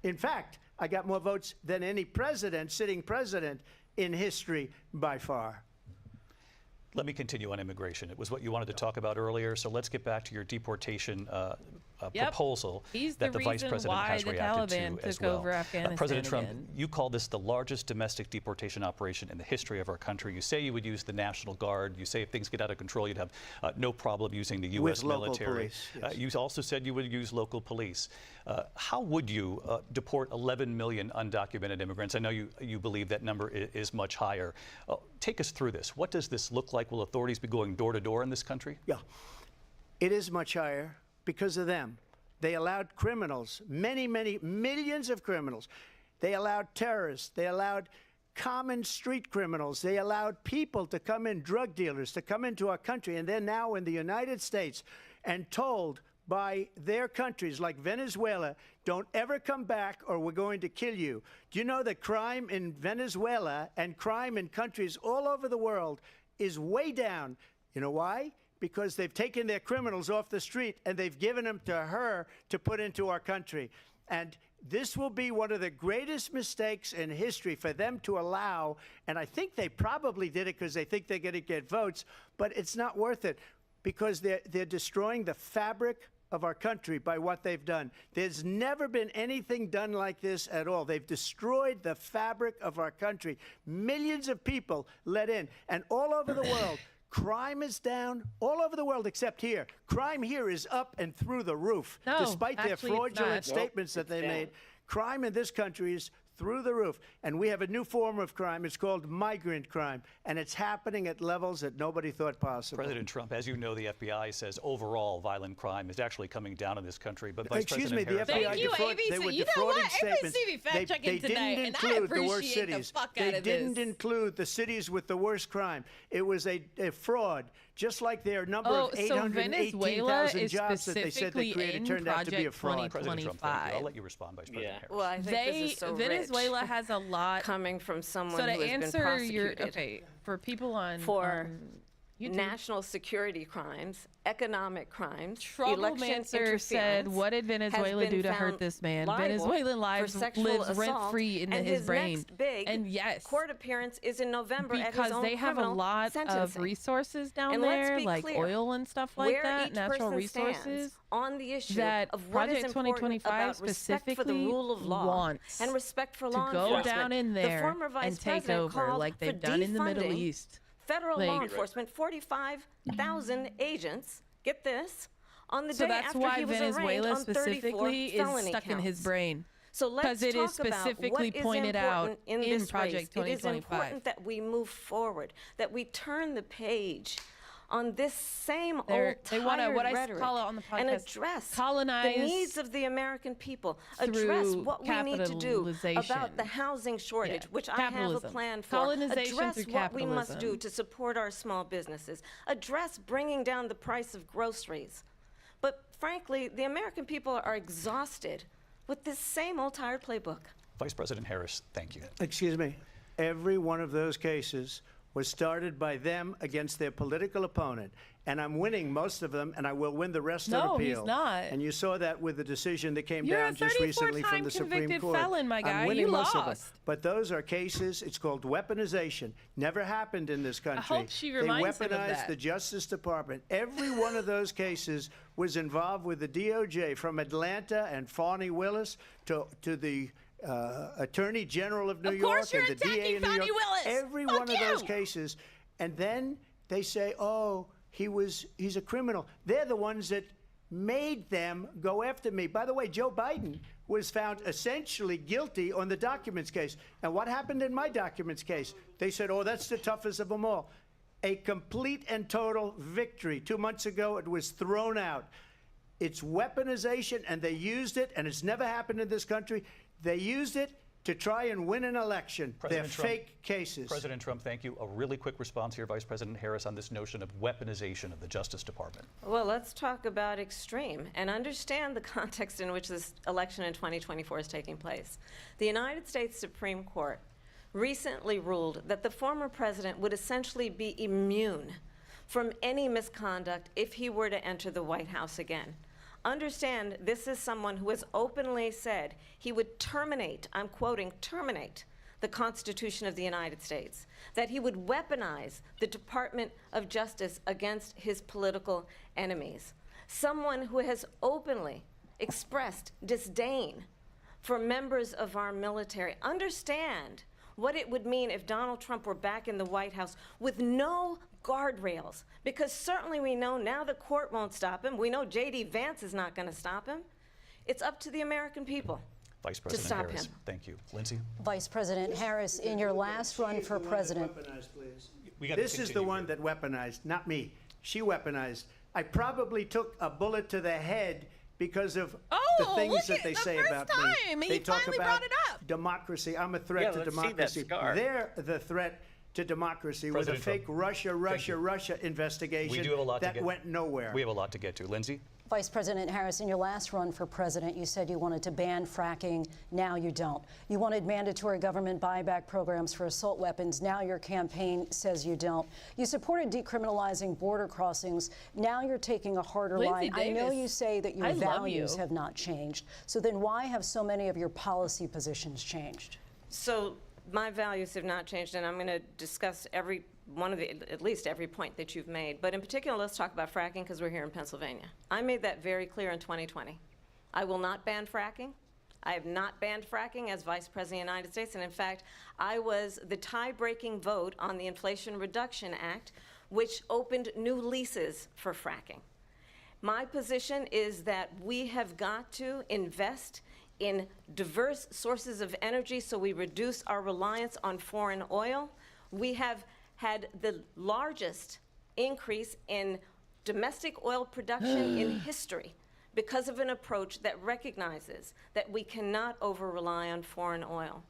In fact, I got more votes than any president, sitting president, in history by far. Let me continue on immigration. It was what you wanted to talk about earlier, so let's get back to your deportation Yep. proposal He's that the the vice reason president why has the reacted Taliban to as took well. over Afghanistan President Trump, again. you call this the largest domestic deportation operation in the history of our country. You say you would use the National Guard. You say if things get out of control, you'd have no problem using the U.S. With local military. police, yes. You also said you would use local police. How would you deport 11 million undocumented immigrants? I know you believe that number is much higher. Take us through this. What does this look like? Will authorities be going door to door in this country? Yeah, it is much higher because of them. They allowed criminals, many, many millions of criminals. They allowed terrorists. They allowed common street criminals. They allowed people to come in, drug dealers, to come into our country. And they're now in the United States and told by their countries like Venezuela, don't ever come back or we're going to kill you. Do you know that crime in Venezuela and crime in countries all over the world is way down? You know why? Because they've taken their criminals off the street and they've given them to her to put into our country. And this will be one of the greatest mistakes in history for them to allow, and I think they probably did it because they think they're going to get votes, but it's not worth it because they're destroying the fabric of our country by what they've done. There's never been anything done like this at all. They've destroyed the fabric of our country. Millions of people let in, and all over the world, crime is down all over the world except here. Crime here is up and through the roof, No, despite their actually, it's fraudulent not. statements that they down. made. Crime in this country is through the roof. And we have a new form of crime. It's called migrant crime. And it's happening at levels that nobody thought possible. President Trump, as you know, the FBI says overall violent crime is actually coming down in this country. But Vice Excuse me, President the Harris, FBI Thank you, they were ABC. You know defrauding what? statements. ABC be fact-checking they tonight, didn't and I include the worst appreciate the cities. fuck They out of didn't this. include the cities with the worst crime. It was a fraud, just like their number of so Venezuela 818,000 is jobs that they said they specifically created in turned out to be a Project fraud. President Trump, thank you. 25. I'll let you respond, Vice President Yeah. Harris. Well, I think this is so Venezuela rich has a lot. coming from someone So to who has been answer your prosecuted. okay for people on For YouTube. national security crimes, economic crimes, election Troublemancer said, interference, "What did Venezuela has been do to hurt found this man? liable Venezuelan for lives sexual lives rent assault, free in and his brain." next big And yes, court appearance is in November at his because own they have a criminal lot of sentencing. resources down And let's there, be like clear, oil and stuff like where that, each natural person stands resources. on the issue that of what is Project important 2025 about respect for the specifically rule of law wants and respect for to law go enforcement. down in The there former vice and take president over called like for they've done in the Middle defunding East. Federal law Like- enforcement, 45,000 agents, get this, on the So day that's after why he was arraigned Venezuela on 34 specifically is felony stuck in his counts. brain. So let's 'Cause it is talk about specifically what is pointed out important in in this Project race. It is 2025. important that we move forward, that we turn the page on this same They're- old they wanna- tired what I rhetoric call it on the and podcast, address colonize the needs of the American people, address through what we need to do about capitalization. the housing shortage, Yeah, which I have a capitalism. plan for, Colonization address through what we must do capitalism. to support our small businesses, address bringing down the price of groceries. But frankly, the American people are exhausted with this same old tired playbook. Vice President Harris, thank you. Excuse me. Every one of those cases was started by them against their political opponent. And I'm winning most of them, and I will win the rest No, on he's appeal. not. And you saw that with the decision that came You're a down just recently from 34-time the Supreme convicted Court. felon, my guy. I'm winning You most of them. lost. But those are cases, it's called weaponization. Never happened in this country. hope she reminds They him of weaponized that. the Justice Department. Every one of those cases was involved with the DOJ, from Atlanta and Fani Willis to the Attorney General of New Of York course you're and the DA attacking in New Fani York. Willis. Every Fuck one of those you. cases. And then they say, oh, he's a criminal. They're the ones that made them go after me. By the way, Joe Biden was found essentially guilty on the documents case. And what happened in my documents case? They said, oh, that's the toughest of them all. A complete and total victory. 2 months ago, it was thrown out. It's weaponization, and they used it, and it's never happened in this country. They used it to try and win an election. President They're Trump- fake cases. President Trump, thank you. A really quick response here, Vice President Harris, on this notion of weaponization of the Justice Department. Well, let's talk about extreme and understand the context in which this election in 2024 is taking place. The United States Supreme Court recently ruled that the former president would essentially be immune from any misconduct if he were to enter the White House again. Understand, this is someone who has openly said he would terminate, I'm quoting, terminate the Constitution of the United States, that he would weaponize the Department of Justice against his political enemies. Someone who has openly expressed disdain for members of our military. Understand what it would mean if Donald Trump were back in the White House with no guardrails, because certainly we know now the court won't stop him. We know J.D. Vance is not going to stop him. It's up to the American people. Vice President stop Harris, him. thank you. Lindsay? Vice President Harris, in your last run for president, This is the one that weaponized, not me. She weaponized. I probably took a bullet to the head because of the Oh, things look that at they the say first about time. me. He They talk finally about brought it up. democracy. I'm a threat Yeah, to let's see that democracy. scar. They're the threat to democracy President with a fake Trump. Russia investigation We do have a lot to that get. went nowhere. We have a lot to get to. Lindsay? Vice President Harris, in your last run for president, you said you wanted to ban fracking. Now you don't. You wanted mandatory government buyback programs for assault weapons. Now your campaign says you don't. You supported decriminalizing border crossings. Now you're taking a harder Lindsay line. I know Davis, you say that your I love values you. have not changed. So then why have so many of your policy positions changed? So my values have not changed, and I'm going to discuss every one of the, at least every point that you've made. But in particular, let's talk about fracking, because we're here in Pennsylvania. I made that very clear in 2020. I will not ban fracking. I have not banned fracking as Vice President of the United States. And in fact, I was the tie-breaking vote on the Inflation Reduction Act, which opened new leases for fracking. My position is that we have got to invest in diverse sources of energy so we reduce our reliance on foreign oil. We have had the largest increase in domestic oil production in history because of an approach that recognizes that we cannot over-rely on foreign oil.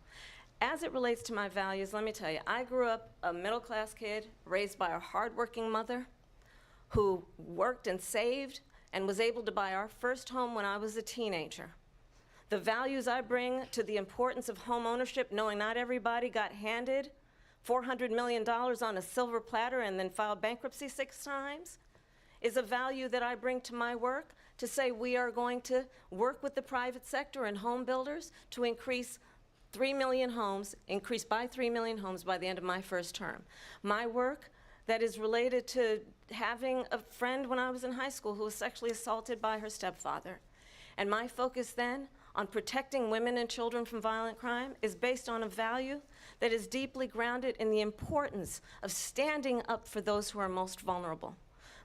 As it relates to my values, let me tell you, I grew up a middle-class kid raised by a hardworking mother who worked and saved and was able to buy our first home when I was a teenager. The values I bring to the importance of home ownership, knowing not everybody got handed $400 million on a silver platter and then filed bankruptcy 6 times, is a value that I bring to my work to say we are going to work with the private sector and home builders to increase 3 million homes, increase by 3 million homes by the end of my first term. My work that is related to having a friend when I was in high school who was sexually assaulted by her stepfather. And my focus then on protecting women and children from violent crime is based on a value that is deeply grounded in the importance of standing up for those who are most vulnerable.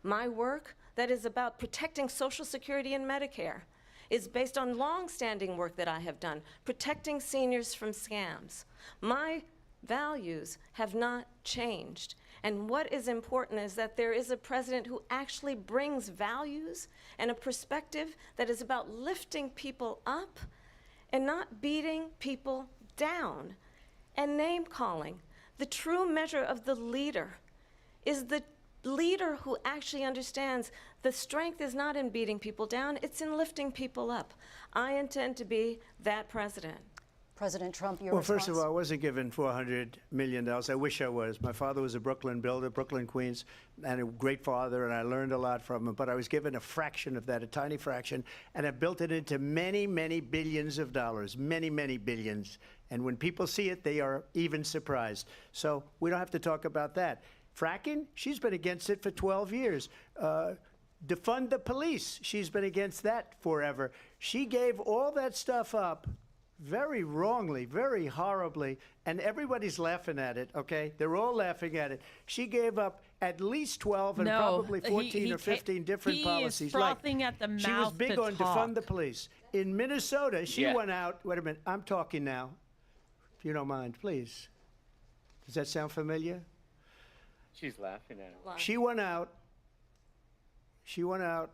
My work that is about protecting Social Security and Medicare is based on long-standing work that I have done, protecting seniors from scams. My values have not changed. And what is important is that there is a president who actually brings values and a perspective that is about lifting people up and not beating people down and name-calling. The true measure of the leader is the leader who actually understands the strength is not in beating people down, it's in lifting people up. I intend to be that president. President Trump, your Well, response? first of all, I wasn't given $400 million. I wish I was. My father was a Brooklyn builder, Brooklyn, Queens, and a great father, and I learned a lot from him. But I was given a fraction of that, a tiny fraction, and I built it into many, many billions of dollars, many, many billions. And when people see it, they are even surprised. So we don't have to talk about that. Fracking, she's been against it for 12 years. Defund the police, she's been against that forever. She gave all that stuff up very wrongly, very horribly, and everybody's laughing at it, okay? They're all laughing at it. She gave up at least 12 and probably 14 or 15 different policies. He is frothing at the mouth. She was big on defund the police. In Minnesota, she Yeah. went out, wait a minute, I'm talking now, if you don't mind, please. Does that sound familiar? She's laughing at him. She went out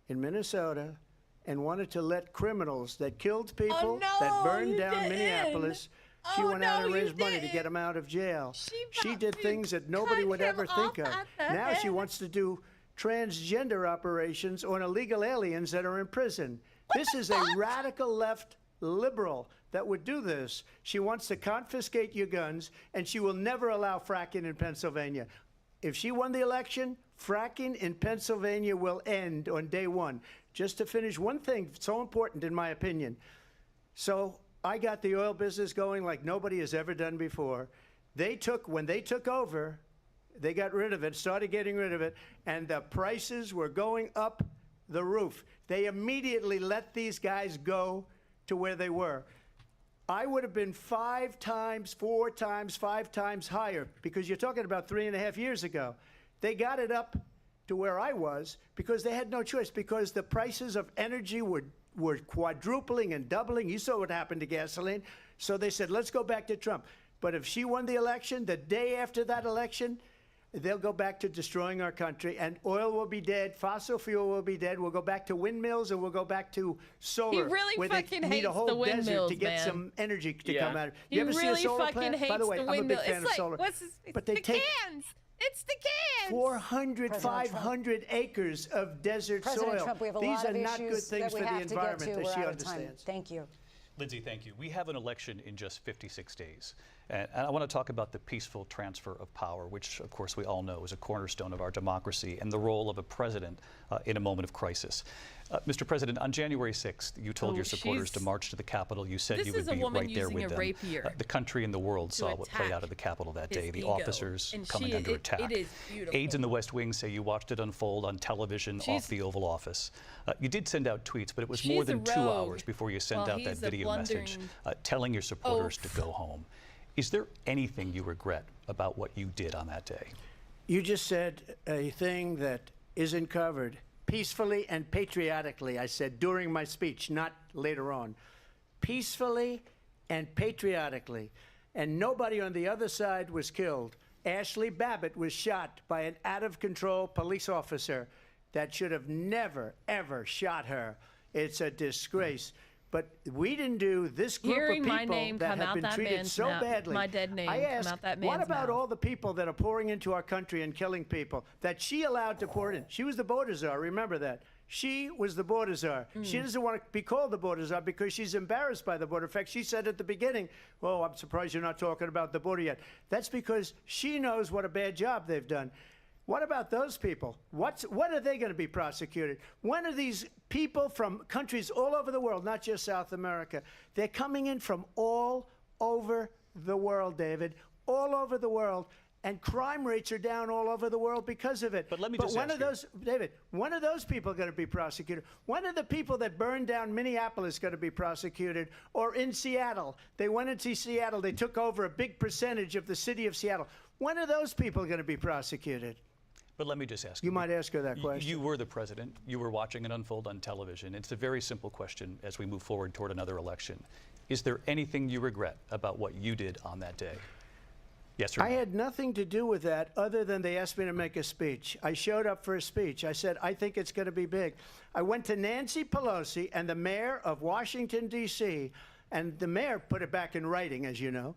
in Minnesota and wanted to let criminals that killed people, no, that burned you down didn't. Minneapolis, she Oh, went out no, and you raised money to didn't. get them out of jail. She about did to things that nobody cut would him ever think of. off at the Now she head. wants to do transgender operations on illegal aliens that are in prison. This is a radical left liberal that would do this. She wants to confiscate your guns, and she will never allow fracking in Pennsylvania. If she won the election, fracking in Pennsylvania will end on day one. Just to finish, one thing so important in my opinion. So I got the oil business going like nobody has ever done before. When they took over, they got rid of it, started getting rid of it, and the prices were going up the roof. They immediately let these guys go to where they were. I would have been 5 times, 4 times, 5 times higher, because you're talking about 3.5 years ago. They got it up to where I was because they had no choice, because the prices of energy were quadrupling and doubling. You saw what happened to gasoline. So they said, let's go back to Trump. But if she won the election, the day after that election, they'll go back to destroying our country, and oil will be dead, fossil fuel will be dead, we'll go back to windmills, and we'll go back to solar, really where they fucking need hates a whole the desert windmills, to get man. some energy to Yeah. come out of it. He You ever see a really solar fucking plant? hates By the way, the I'm a big windmill. fan It's of like, solar. what's this? But they the take cans. It's the cans. 400, President Trump. 500 acres of desert President soil. Trump, we have a These lot are of not good issues things that we for the have to get environment, to. as We're she out of time. understands. Thank you. Lindsay, thank you. We have an election in just 56 days. And I want to talk about the peaceful transfer of power, which, of course, we all know is a cornerstone of our democracy, and the role of a president in a moment of crisis. Mr. President, on January 6th, you told your supporters to march to the Capitol. You said This you would is a be woman right there using with a them. rapier The country and the world to saw what played out attack at the Capitol that his day, the ego. officers And coming under attack. It is beautiful. Aides in the West Wing say you watched it unfold on television off the Oval Office. You did send out tweets, but it was more She's a than 2 rogue, hours before you sent while out that he's a video message blundering telling your supporters to oaf. go home. Is there anything you regret about what you did on that day? You just said a thing that isn't covered. Peacefully and patriotically, I said during my speech, not later on. Peacefully and patriotically. And nobody on the other side was killed. Ashley Babbitt was shot by an out-of-control police officer that should have never, ever shot her. It's a disgrace. But we didn't do this group Hearing of my people name that come have out been that treated man's so mouth, badly. my dead name I come ask, out that what man's about mouth? all the people that are pouring into our country and killing people that she allowed to pour in? She was the border czar. Remember that. She was the border czar. She doesn't want to be called the border czar because she's embarrassed by the border. In fact, she said at the beginning, "Oh, I'm surprised you're not talking about the border yet." That's because she knows what a bad job they've done. What about those people? When are they going to be prosecuted? When are these people from countries all over the world, not just South America? They're coming in from all over the world, David, all over the world. And crime rates are down all over the world because of it. But let me just when ask are those, David, when are those people going to be prosecuted? When are the people that burned down Minneapolis going to be prosecuted? Or in Seattle? They went into Seattle. They took over a big percentage of the city of Seattle. When are those people going to be prosecuted? But let me just ask You might ask her that question. You were the president. You were watching it unfold on television. It's a very simple question as we move forward toward another election. Is there anything you regret about what you did on that day? Yes or no? I had nothing to do with that other than they asked me to make a speech. I showed up for a speech. I said, I think it's going to be big. I went to Nancy Pelosi and the mayor of Washington, D.C., and the mayor put it back in writing, as you know.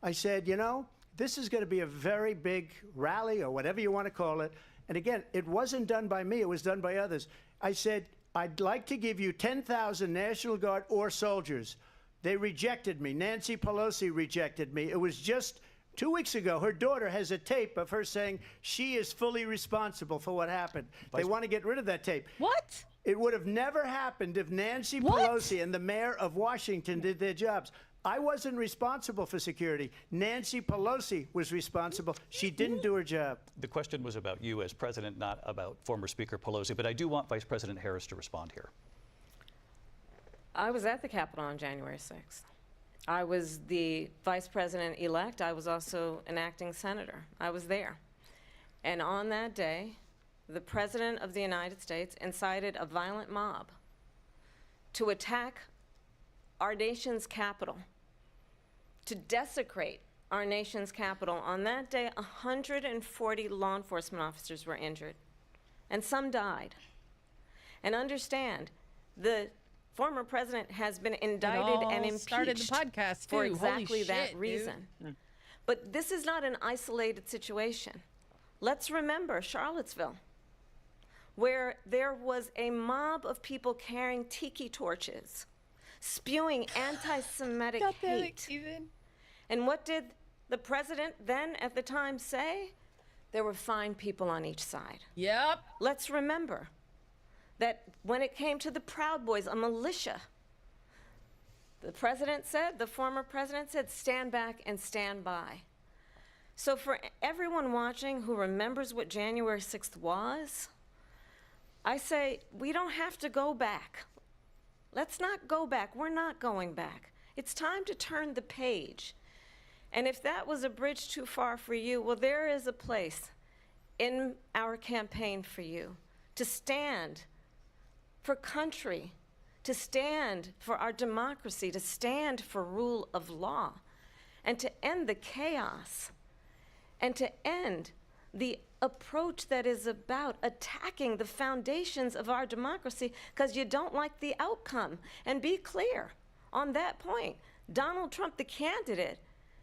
I said, you know, this is going to be a very big rally or whatever you want to call it. And again, it wasn't done by me. It was done by others. I said, I'd like to give you 10,000 National Guard or soldiers. They rejected me. Nancy Pelosi rejected me. It was just 2 weeks ago. Her daughter has a tape of her saying she is fully responsible for what happened. They want to get rid of that tape. What? It would have never happened if Nancy What? Pelosi and the mayor of Washington did their jobs. I wasn't responsible for security. Nancy Pelosi was responsible. She didn't do her job. The question was about you as president, not about former Speaker Pelosi, but I do want Vice President Harris to respond here. I was at the Capitol on January 6th. I was the vice president-elect. I was also an acting senator. I was there. And on that day, the President of the United States incited a violent mob to attack our nation's capital, to desecrate our nation's capital. On that day, 140 law enforcement officers were injured, and some died. And understand, the former president has been indicted and impeached started the podcast for too. Holy exactly that shit, reason. But this is not an isolated situation. Let's remember Charlottesville, where there was a mob of people carrying tiki torches, spewing anti-Semitic hate. And what did the president then at the time say? There were fine people on each side. Yep. Let's remember that when it came to the Proud Boys, a militia, the president said, the former president said, stand back and stand by. So for everyone watching who remembers what January 6th was, I say we don't have to go back. Let's not go back. We're not going back. It's time to turn the page. And if that was a bridge too far for you, well, there is a place in our campaign for you to stand for country, to stand for our democracy, to stand for rule of law, and to end the chaos, and to end the approach that is about attacking the foundations of our democracy because you don't like the outcome. And be clear on that point. Donald Trump, the candidate,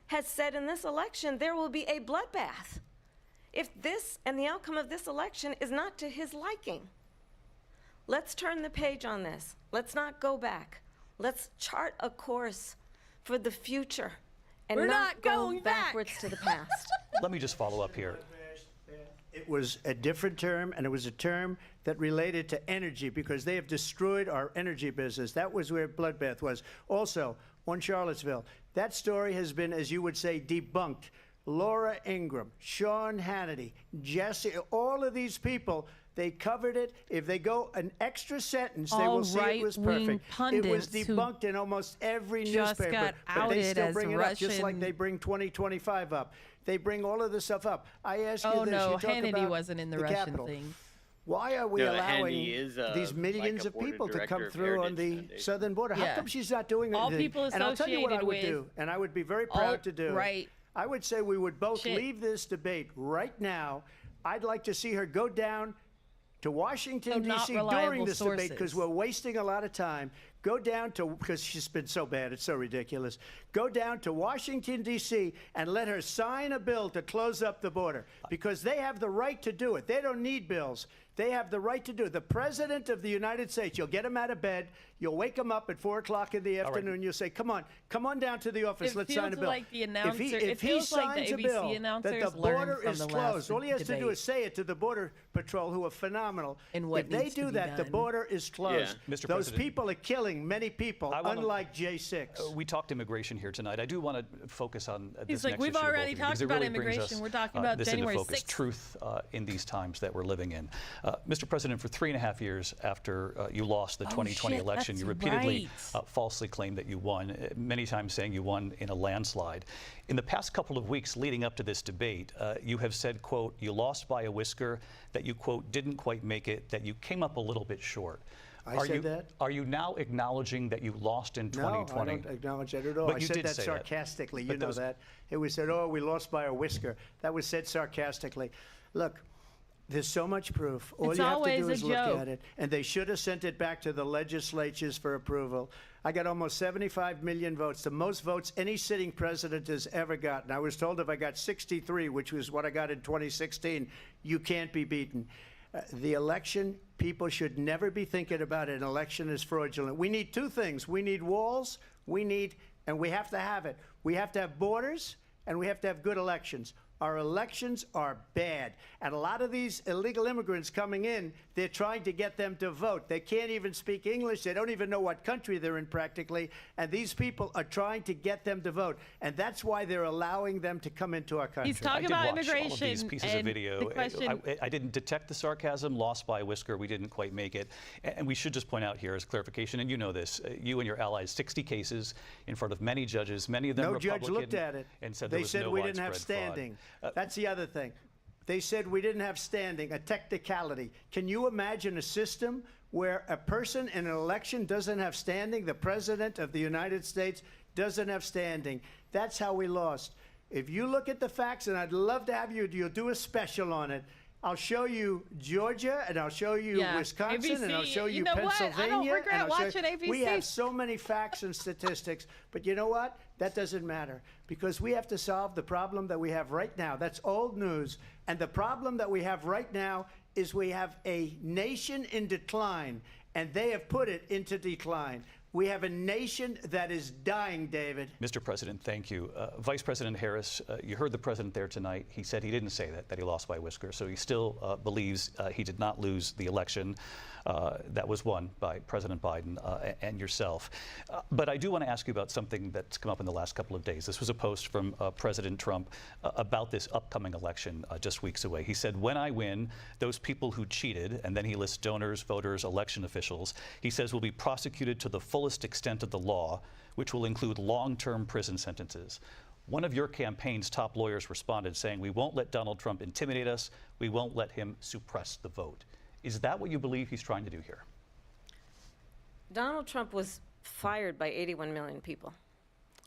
has said in this election there will be a bloodbath if this and the outcome of this election is not to his liking. Let's turn the page on this. Let's not go back. Let's chart a course for the future and We're not not go going back. backwards to the past. Let me just follow up here. It was a different term, and it was a term that related to energy because they have destroyed our energy business. That was where bloodbath was. Also, on Charlottesville, that story has been, as you would say, debunked. Laura Ingraham, Sean Hannity, Jesse, all of these people, they covered it. If they go an extra sentence, they All will see it was right-wing perfect. It was pundits who debunked in almost every just newspaper. got But they outed still as bring it up, just like Russian- they bring 2025 up. They bring all of this stuff up. I ask you Oh this. no, you talk Hannity about wasn't in the Russian Capitol. thing. Why are we No, allowing Hannity is, these millions like a of board of people to director come of through on Heritage the Foundation. southern border? How Yeah. come she's not doing All anything? people And I'll tell you what I associated would with do, and I would be very proud to do. alt-right I would say we would both shit. leave this debate right now. I'd like to see her go down to Washington, So not D.C. during reliable this debate because sources. we're wasting a lot of time. Go down to, because she's been so bad, it's so ridiculous. Go down to Washington, D.C., and let her sign a bill to close up the border, because they have the right to do it. They don't need bills. They have the right to do it. The President of the United States, you'll get him out of bed, you'll wake him up at 4 o'clock in the afternoon, you'll say, come on down to the office, let's sign a bill. Like the announcer, if he signs a bill that the border is closed, all he has to do is say it to the Border Patrol, who are phenomenal. If they do that, the border is closed. Yeah. Mr. Those President, people are killing many people, unlike J6. We talked immigration here tonight. I do want to focus on this He's like, next we've issue already because talked it about really brings immigration. us, We're talking about this January into focus, 6th. truth in these times that we're living in. Mr. President, for 3.5 years after you lost the 2020 election, you repeatedly falsely claimed that you won, many times saying you won in a landslide. In the past couple of weeks leading up to this debate, you have said, quote, you lost by a whisker, that you, quote, didn't quite make it, that you came up a little bit short. I said that? Are you now acknowledging that you lost in 2020? No, I don't acknowledge that at all. But I you said did that say sarcastically. But You know that. It was said, oh, we lost by a whisker. That was said sarcastically. Look, there's so much proof. All It's you have to always do a is look joke. at it. And they should have sent it back to the legislatures for approval. I got almost 75 million votes, the most votes any sitting president has ever gotten. I was told if I got 63, which was what I got in 2016, you can't be beaten. The election, people should never be thinking about an election as fraudulent. We need two things. We need walls, and we have to have it. We have to have borders, and we have to have good elections. Our elections are bad. And a lot of these illegal immigrants coming in, they're trying to get them to vote. They can't even speak English. They don't even know what country they're in practically. And these people are trying to get them to vote. And that's why they're allowing them to come into our country. He's talking I did about watch immigration. all of these pieces of and video. the question, I didn't detect the sarcasm, lost by a whisker, we didn't quite make it. And we should just point out here as clarification, and you know this, you and your allies, 60 cases in front of many judges, many of them No Republican. judge looked at it. And said they there was said no we didn't have widespread fraud. standing. That's the other thing. They said we didn't have standing, a technicality. Can you imagine a system where a person in an election doesn't have standing? The President of the United States doesn't have standing. That's how we lost. If you look at the facts, and I'd love to have you'll do a special on it. I'll show you Georgia, and I'll show you Wisconsin, and I'll show you know what? Pennsylvania. I don't regret and I'll show watching ABC. We have so many facts and statistics, but you know what? That doesn't matter, because we have to solve the problem that we have right now. That's old news. And the problem that we have right now is we have a nation in decline, and they have put it into decline. We have a nation that is dying, David. Mr. President, thank you. Vice President Harris, you heard the president there tonight. He said he didn't say that he lost by a whisker. So he still believes he did not lose the election that was won by President Biden and yourself. But I do want to ask you about something that's come up in the last couple of days. This was a post from President Trump about this upcoming election just weeks away. He said, when I win, those people who cheated, and then he lists donors, voters, election officials, he says will be prosecuted to the fullest extent of the law, which will include long-term prison sentences. One of your campaign's top lawyers responded saying, we won't let Donald Trump intimidate us. We won't let him suppress the vote. Is that what you believe he's trying to do here? Donald Trump was fired by 81 million people.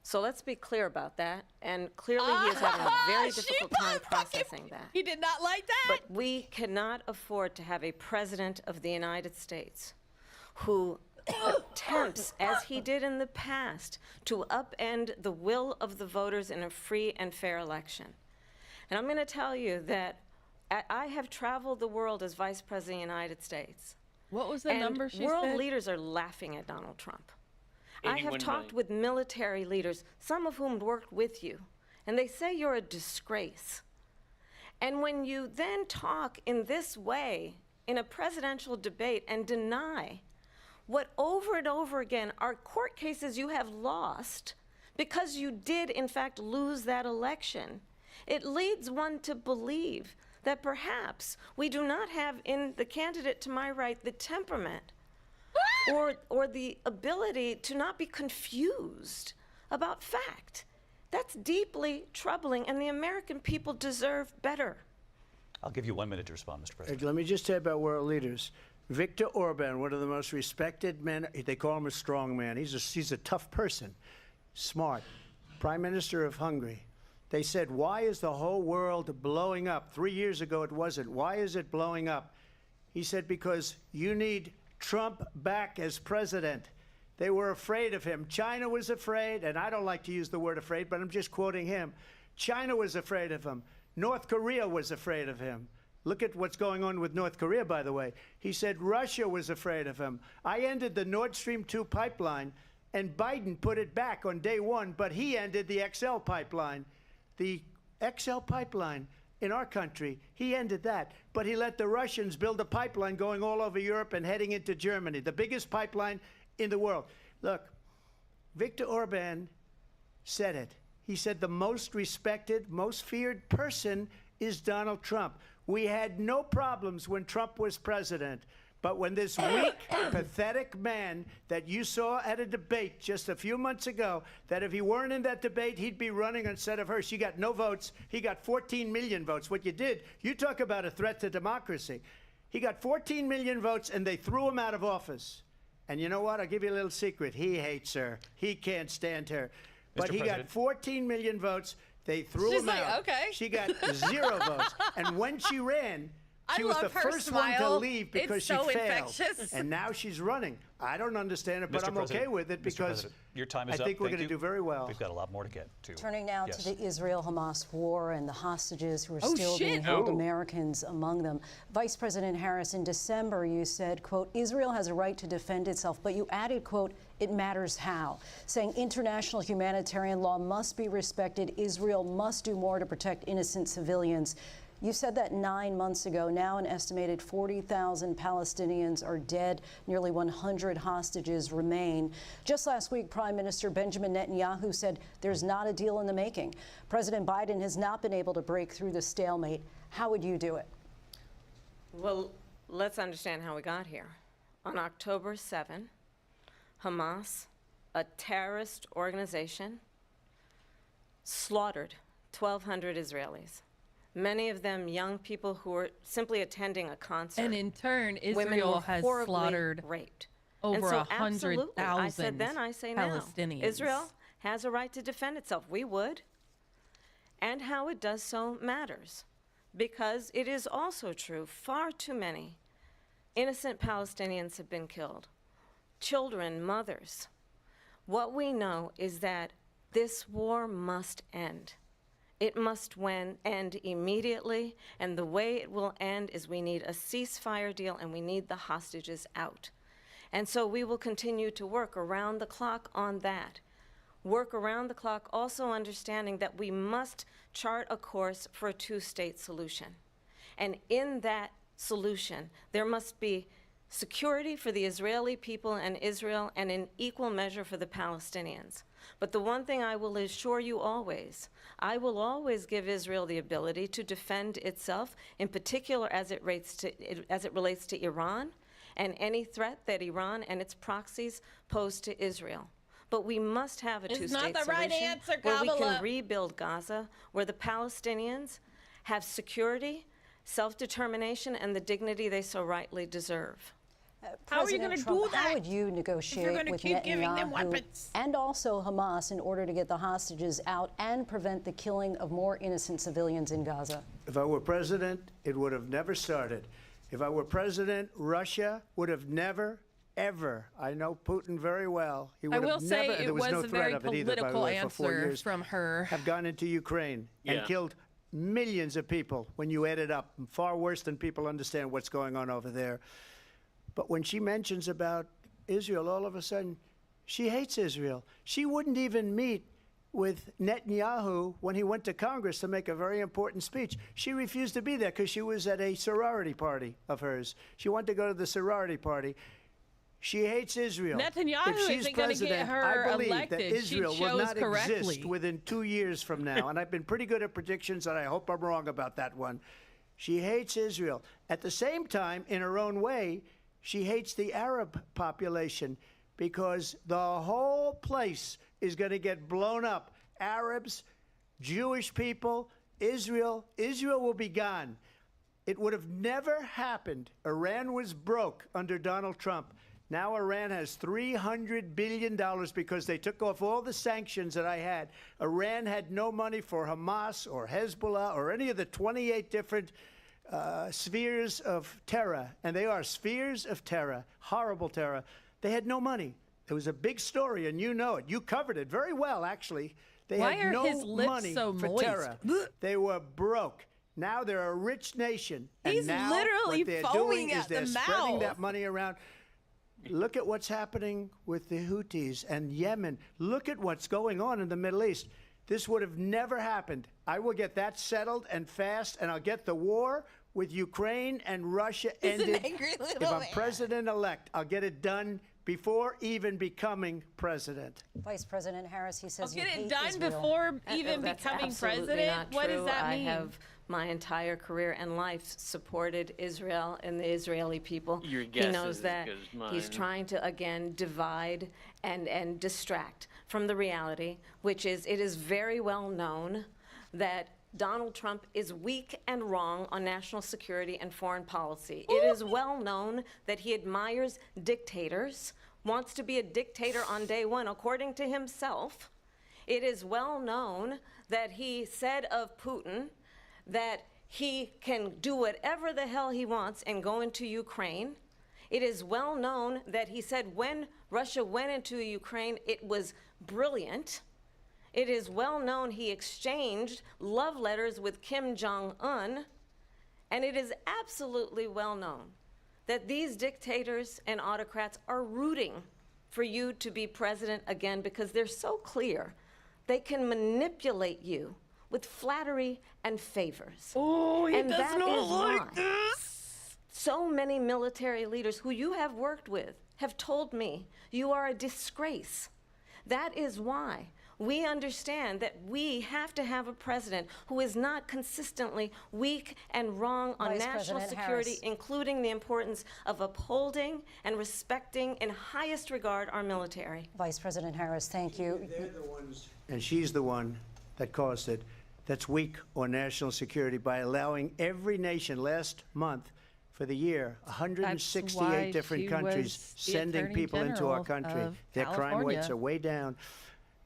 So let's be clear about that. And clearly he is having a very difficult time processing that. He did not like that. But we cannot afford to have a president of the United States who attempts, as he did in the past, to upend the will of the voters in a free and fair election. And I'm going to tell you that I have traveled the world as Vice President of the United States. What was the number she world said? leaders are laughing at Donald Trump. I 81 have talked million. with military leaders, some of whom worked with you, and they say you're a disgrace. And when you then talk in this way in a presidential debate and deny what over and over again are court cases you have lost because you did in fact lose that election, it leads one to believe that perhaps we do not have in the candidate to my right the temperament or the ability to not be confused about fact. That's deeply troubling, and the American people deserve better. I'll give you 1 minute to respond, Mr. President. Let me just say about world leaders. Viktor Orban, one of the most respected men, they call him a strong man. He's a tough person, smart. Prime Minister of Hungary. They said, why is the whole world blowing up? 3 years ago it wasn't. Why is it blowing up? He said, because you need Trump back as president. They were afraid of him. China was afraid, and I don't like to use the word afraid, but I'm just quoting him. China was afraid of him. North Korea was afraid of him. Look at what's going on with North Korea, by the way. He said Russia was afraid of him. I ended the Nord Stream 2 pipeline, and Biden put it back on day one, but he ended the XL pipeline. The XL pipeline in our country, he ended that. But he let the Russians build a pipeline going all over Europe and heading into Germany, the biggest pipeline in the world. Look, Viktor Orban said it. He said the most respected, most feared person is Donald Trump. We had no problems when Trump was president. But when this weak, pathetic man that you saw at a debate just a few months ago, that if he weren't in that debate, he'd be running instead of her. She got no votes. He got 14 million votes. What you did, you talk about a threat to democracy. He got 14 million votes, and they threw him out of office. And you know what? I'll give you a little secret. He hates her. He can't stand her. But he got 14 million votes. They threw him out. Okay. She got 0 votes. And when she ran, she was the love her first one to smile. leave because It's so she failed. infectious. And now she's running. I don't understand it, but Mr. I'm okay President, with it Mr. because President, your time is I up. think we're Thank going to you. do very well. We've got a lot more to get to. Turning now Yes. to the Israel-Hamas war and the hostages who are Oh, still being shit. held, Americans among them. Vice President Harris, in December, you said, quote, Israel has a right to defend itself, but you added, quote, it matters how, saying international humanitarian law must be respected. Israel must do more to protect innocent civilians. You said that 9 months ago. Now an estimated 40,000 Palestinians are dead. Nearly 100 hostages remain. Just last week, Prime Minister Benjamin Netanyahu said there's not a deal in the making. President Biden has not been able to break through the stalemate. How would you do it? Well, let's understand how we got here. On October 7, Hamas, a terrorist organization, slaughtered 1,200 Israelis. Many of them young people who were simply attending a concert. And in turn, Women Israel were has horribly slaughtered raped. over And so 100,000 absolutely, I said then, I say now. Palestinians. Israel has a right to defend itself. We would. And how it does so matters. Because it is also true, far too many innocent Palestinians have been killed. Children, mothers. What we know is that this war must end. It must end immediately, and the way it will end is we need a ceasefire deal and we need the hostages out. And so we will continue to work around the clock on that. Work around the clock, also understanding that we must chart a course for a two-state solution. And in that solution, there must be security for the Israeli people and Israel, and in equal measure for the Palestinians. But the one thing I will assure you always, I will always give Israel the ability to defend itself, in particular as it relates to Iran and any threat that Iran and its proxies pose to Israel. But we must have a It's two-state not the right solution answer, where we Kamala. can rebuild Gaza, where the Palestinians have security, self-determination, and the dignity they so rightly deserve. How are you President gonna Trump, do that How would you negotiate gonna with keep giving them Netanyahu weapons? and also Hamas in order to get the hostages out and prevent the killing of more innocent civilians in Gaza? If I were president, it would have never started. If I were president, Russia would have never, ever, I know Putin very well, he would I will have say never, it there was no was a threat very of it either, by the political way, for 4 answer years, from her. have gone into Ukraine and Yeah. killed millions of people when you add it up, far worse than people understand what's going on over there. But when she mentions about Israel, all of a sudden, she hates Israel. She wouldn't even meet with Netanyahu when he went to Congress to make a very important speech. She refused to be there because she was at a sorority party of hers. She wanted to go to the sorority party. She hates Israel. Netanyahu If she's isn't gonna get president, her I believe elected. that She Israel will chose not correctly. exist within 2 years from now. And I've been pretty good at predictions, and I hope I'm wrong about that one. She hates Israel. At the same time, in her own way, she hates the Arab population because the whole place is going to get blown up. Arabs, Jewish people, Israel will be gone. It would have never happened. Iran was broke under Donald Trump. Now Iran has $300 billion because they took off all the sanctions that I had. Iran had no money for Hamas or Hezbollah or any of the 28 different spheres of terror, and they are spheres of terror, horrible terror. They had no money. It was a big story, and you know it. You covered it very well, actually. They Why had are no his lips money so for moist? terror. They were broke. Now they're a rich nation. He's and now literally what they're foaming doing is at the they're spreading mouth. that money around. Look at what's happening with the Houthis and Yemen. Look at what's going on in the Middle East. This would have never happened. I will get that settled and fast, and I'll get the war with Ukraine and Russia He's an ended. angry little If I'm man. president-elect, I'll get it done before even becoming president. Vice President Harris, he says Get you it hate done Israel. before even That's becoming absolutely president? not What does true. that mean? I have my entire career and life supported Israel and the Israeli people. Your He guess knows is as that good as he's mine. trying to, again, divide and distract from the reality, which is it is very well known that Donald Trump is weak and wrong on national security and foreign policy. It is well known that he admires dictators, wants to be a dictator on day one, according to himself. It is well known that he said of Putin that he can do whatever the hell he wants and go into Ukraine. It is well known that he said when Russia went into Ukraine, it was brilliant. It is well known he exchanged love letters with Kim Jong-un. And it is absolutely well known that these dictators and autocrats are rooting for you to be president again because they're so clear. They can manipulate you with flattery and favors. Oh, he And does that not is like why this. so many military leaders who you have worked with have told me you are a disgrace. That is why we understand that we have to have a president who is not consistently weak and wrong on Vice national President security, Harris. including the importance of upholding and respecting in highest regard our military. Vice President Harris, thank you. They're the ones, and she's the one that caused it, that's weak on national security by allowing every nation last month for the year, why 168 different she countries was the sending Attorney people into our General country. of Their crime rates California. are way down.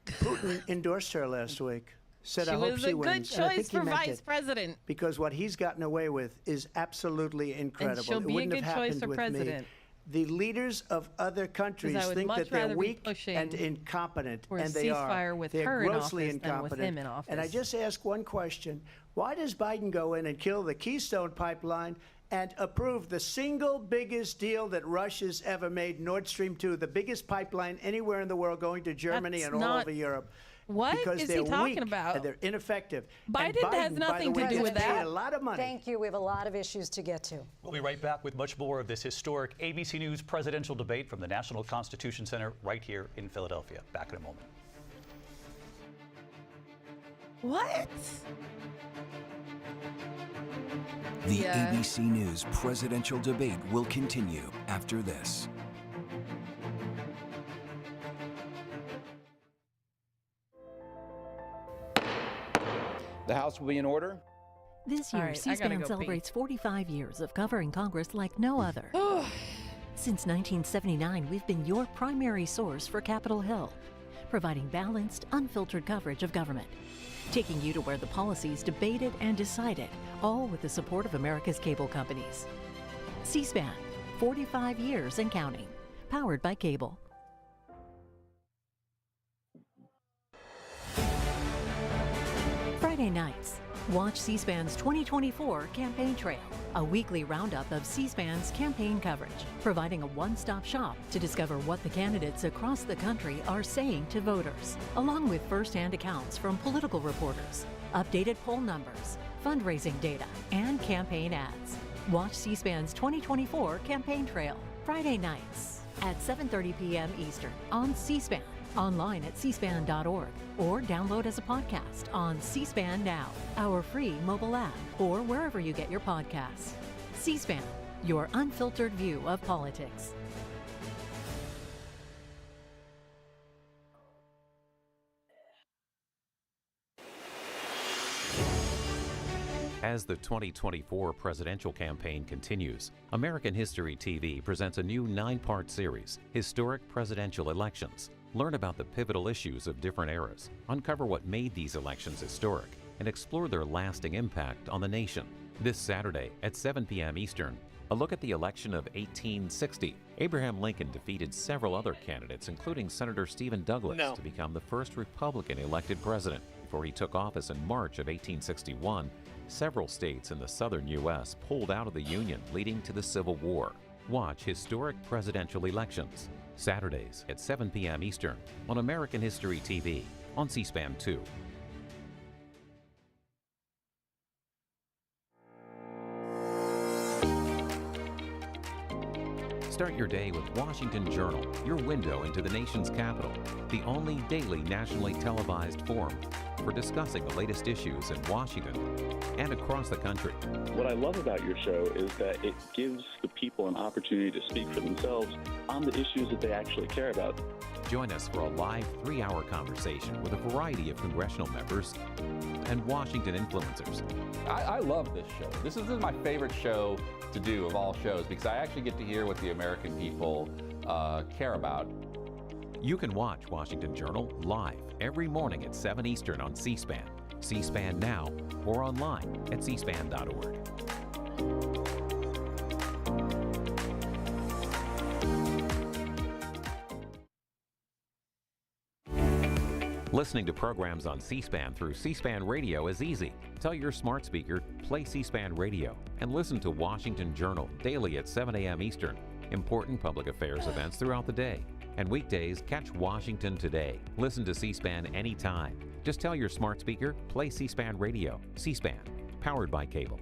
Putin endorsed her last week. Said, She I hope was she a good wins. And I think choice he for meant vice it, president. because what he's gotten away with is absolutely incredible. she'll It be a wouldn't good have choice happened for with president. me. The leaders of other countries would think much that they're rather be weak pushing and incompetent, for a and they are. ceasefire with They're her in grossly office than with incompetent. him in And I office. just ask one question: why does Biden go in and kill the Keystone Pipeline and approve the single biggest deal that Russia's ever made, Nord Stream 2, the biggest pipeline anywhere in the world, going to Germany That's and all not- over Europe? What Because is they're he talking weak about? And they're ineffective. And Biden has by nothing the to way, do with gets paid that. a lot of money. Thank you. We have a lot of issues to get to. We'll be right back with much more of this historic ABC News presidential debate from the National Constitution Center right here in Philadelphia. Back in a moment. What? The Yeah. ABC News presidential debate will continue after this. The House will be in order. This All year, right, I gotta C-SPAN go pee. celebrates 45 years of covering Congress like no other. Since 1979, we've been your primary source for Capitol Hill, providing balanced, unfiltered coverage of government, taking you to where the policies debated and decided, all with the support of America's cable companies. C-SPAN, 45 years and counting, powered by cable. Friday nights, watch C-SPAN's 2024 Campaign Trail, a weekly roundup of C-SPAN's campaign coverage, providing a one-stop shop to discover what the candidates across the country are saying to voters, along with first-hand accounts from political reporters, updated poll numbers, fundraising data, and campaign ads. Watch C-SPAN's 2024 Campaign Trail, Friday nights at 7:30 p.m. Eastern on C-SPAN, online at cspan.org, or download as a podcast on C-SPAN Now, our free mobile app, or wherever you get your podcasts. C-SPAN, your unfiltered view of politics. As the 2024 presidential campaign continues, American History TV presents a new 9-part series, Historic Presidential Elections. Learn about the pivotal issues of different eras, uncover what made these elections historic, and explore their lasting impact on the nation. This Saturday at 7 p.m. Eastern, a look at the election of 1860, Abraham Lincoln defeated several other candidates, including Senator Stephen Douglas, No. to become the first Republican elected president. Before he took office in March of 1861, several states in the southern U.S. pulled out of the Union, leading to the Civil War. Watch Historic Presidential Elections, Saturdays at 7 p.m. Eastern on American History TV on C-SPAN 2. Start your day with Washington Journal, your window into the nation's capital, the only daily nationally televised forum for discussing the latest issues in Washington and across the country. What I love about your show is that it gives the people an opportunity to speak for themselves on the issues that they actually care about. Join us for a live 3-hour conversation with a variety of congressional members and Washington influencers. I love this show. This is my favorite show to do of all shows because I actually get to hear what the American people care about. You can watch Washington Journal live every morning at 7 Eastern on C-SPAN, C-SPAN Now, or online at cspan.org. Listening to programs on C-SPAN through C-SPAN Radio is easy. Tell your smart speaker, play C-SPAN Radio, and listen to Washington Journal daily at 7 a.m. Eastern. Important public affairs events throughout the day. And weekdays, catch Washington Today. Listen to C-SPAN anytime. Just tell your smart speaker, play C-SPAN Radio. C-SPAN, powered by cable.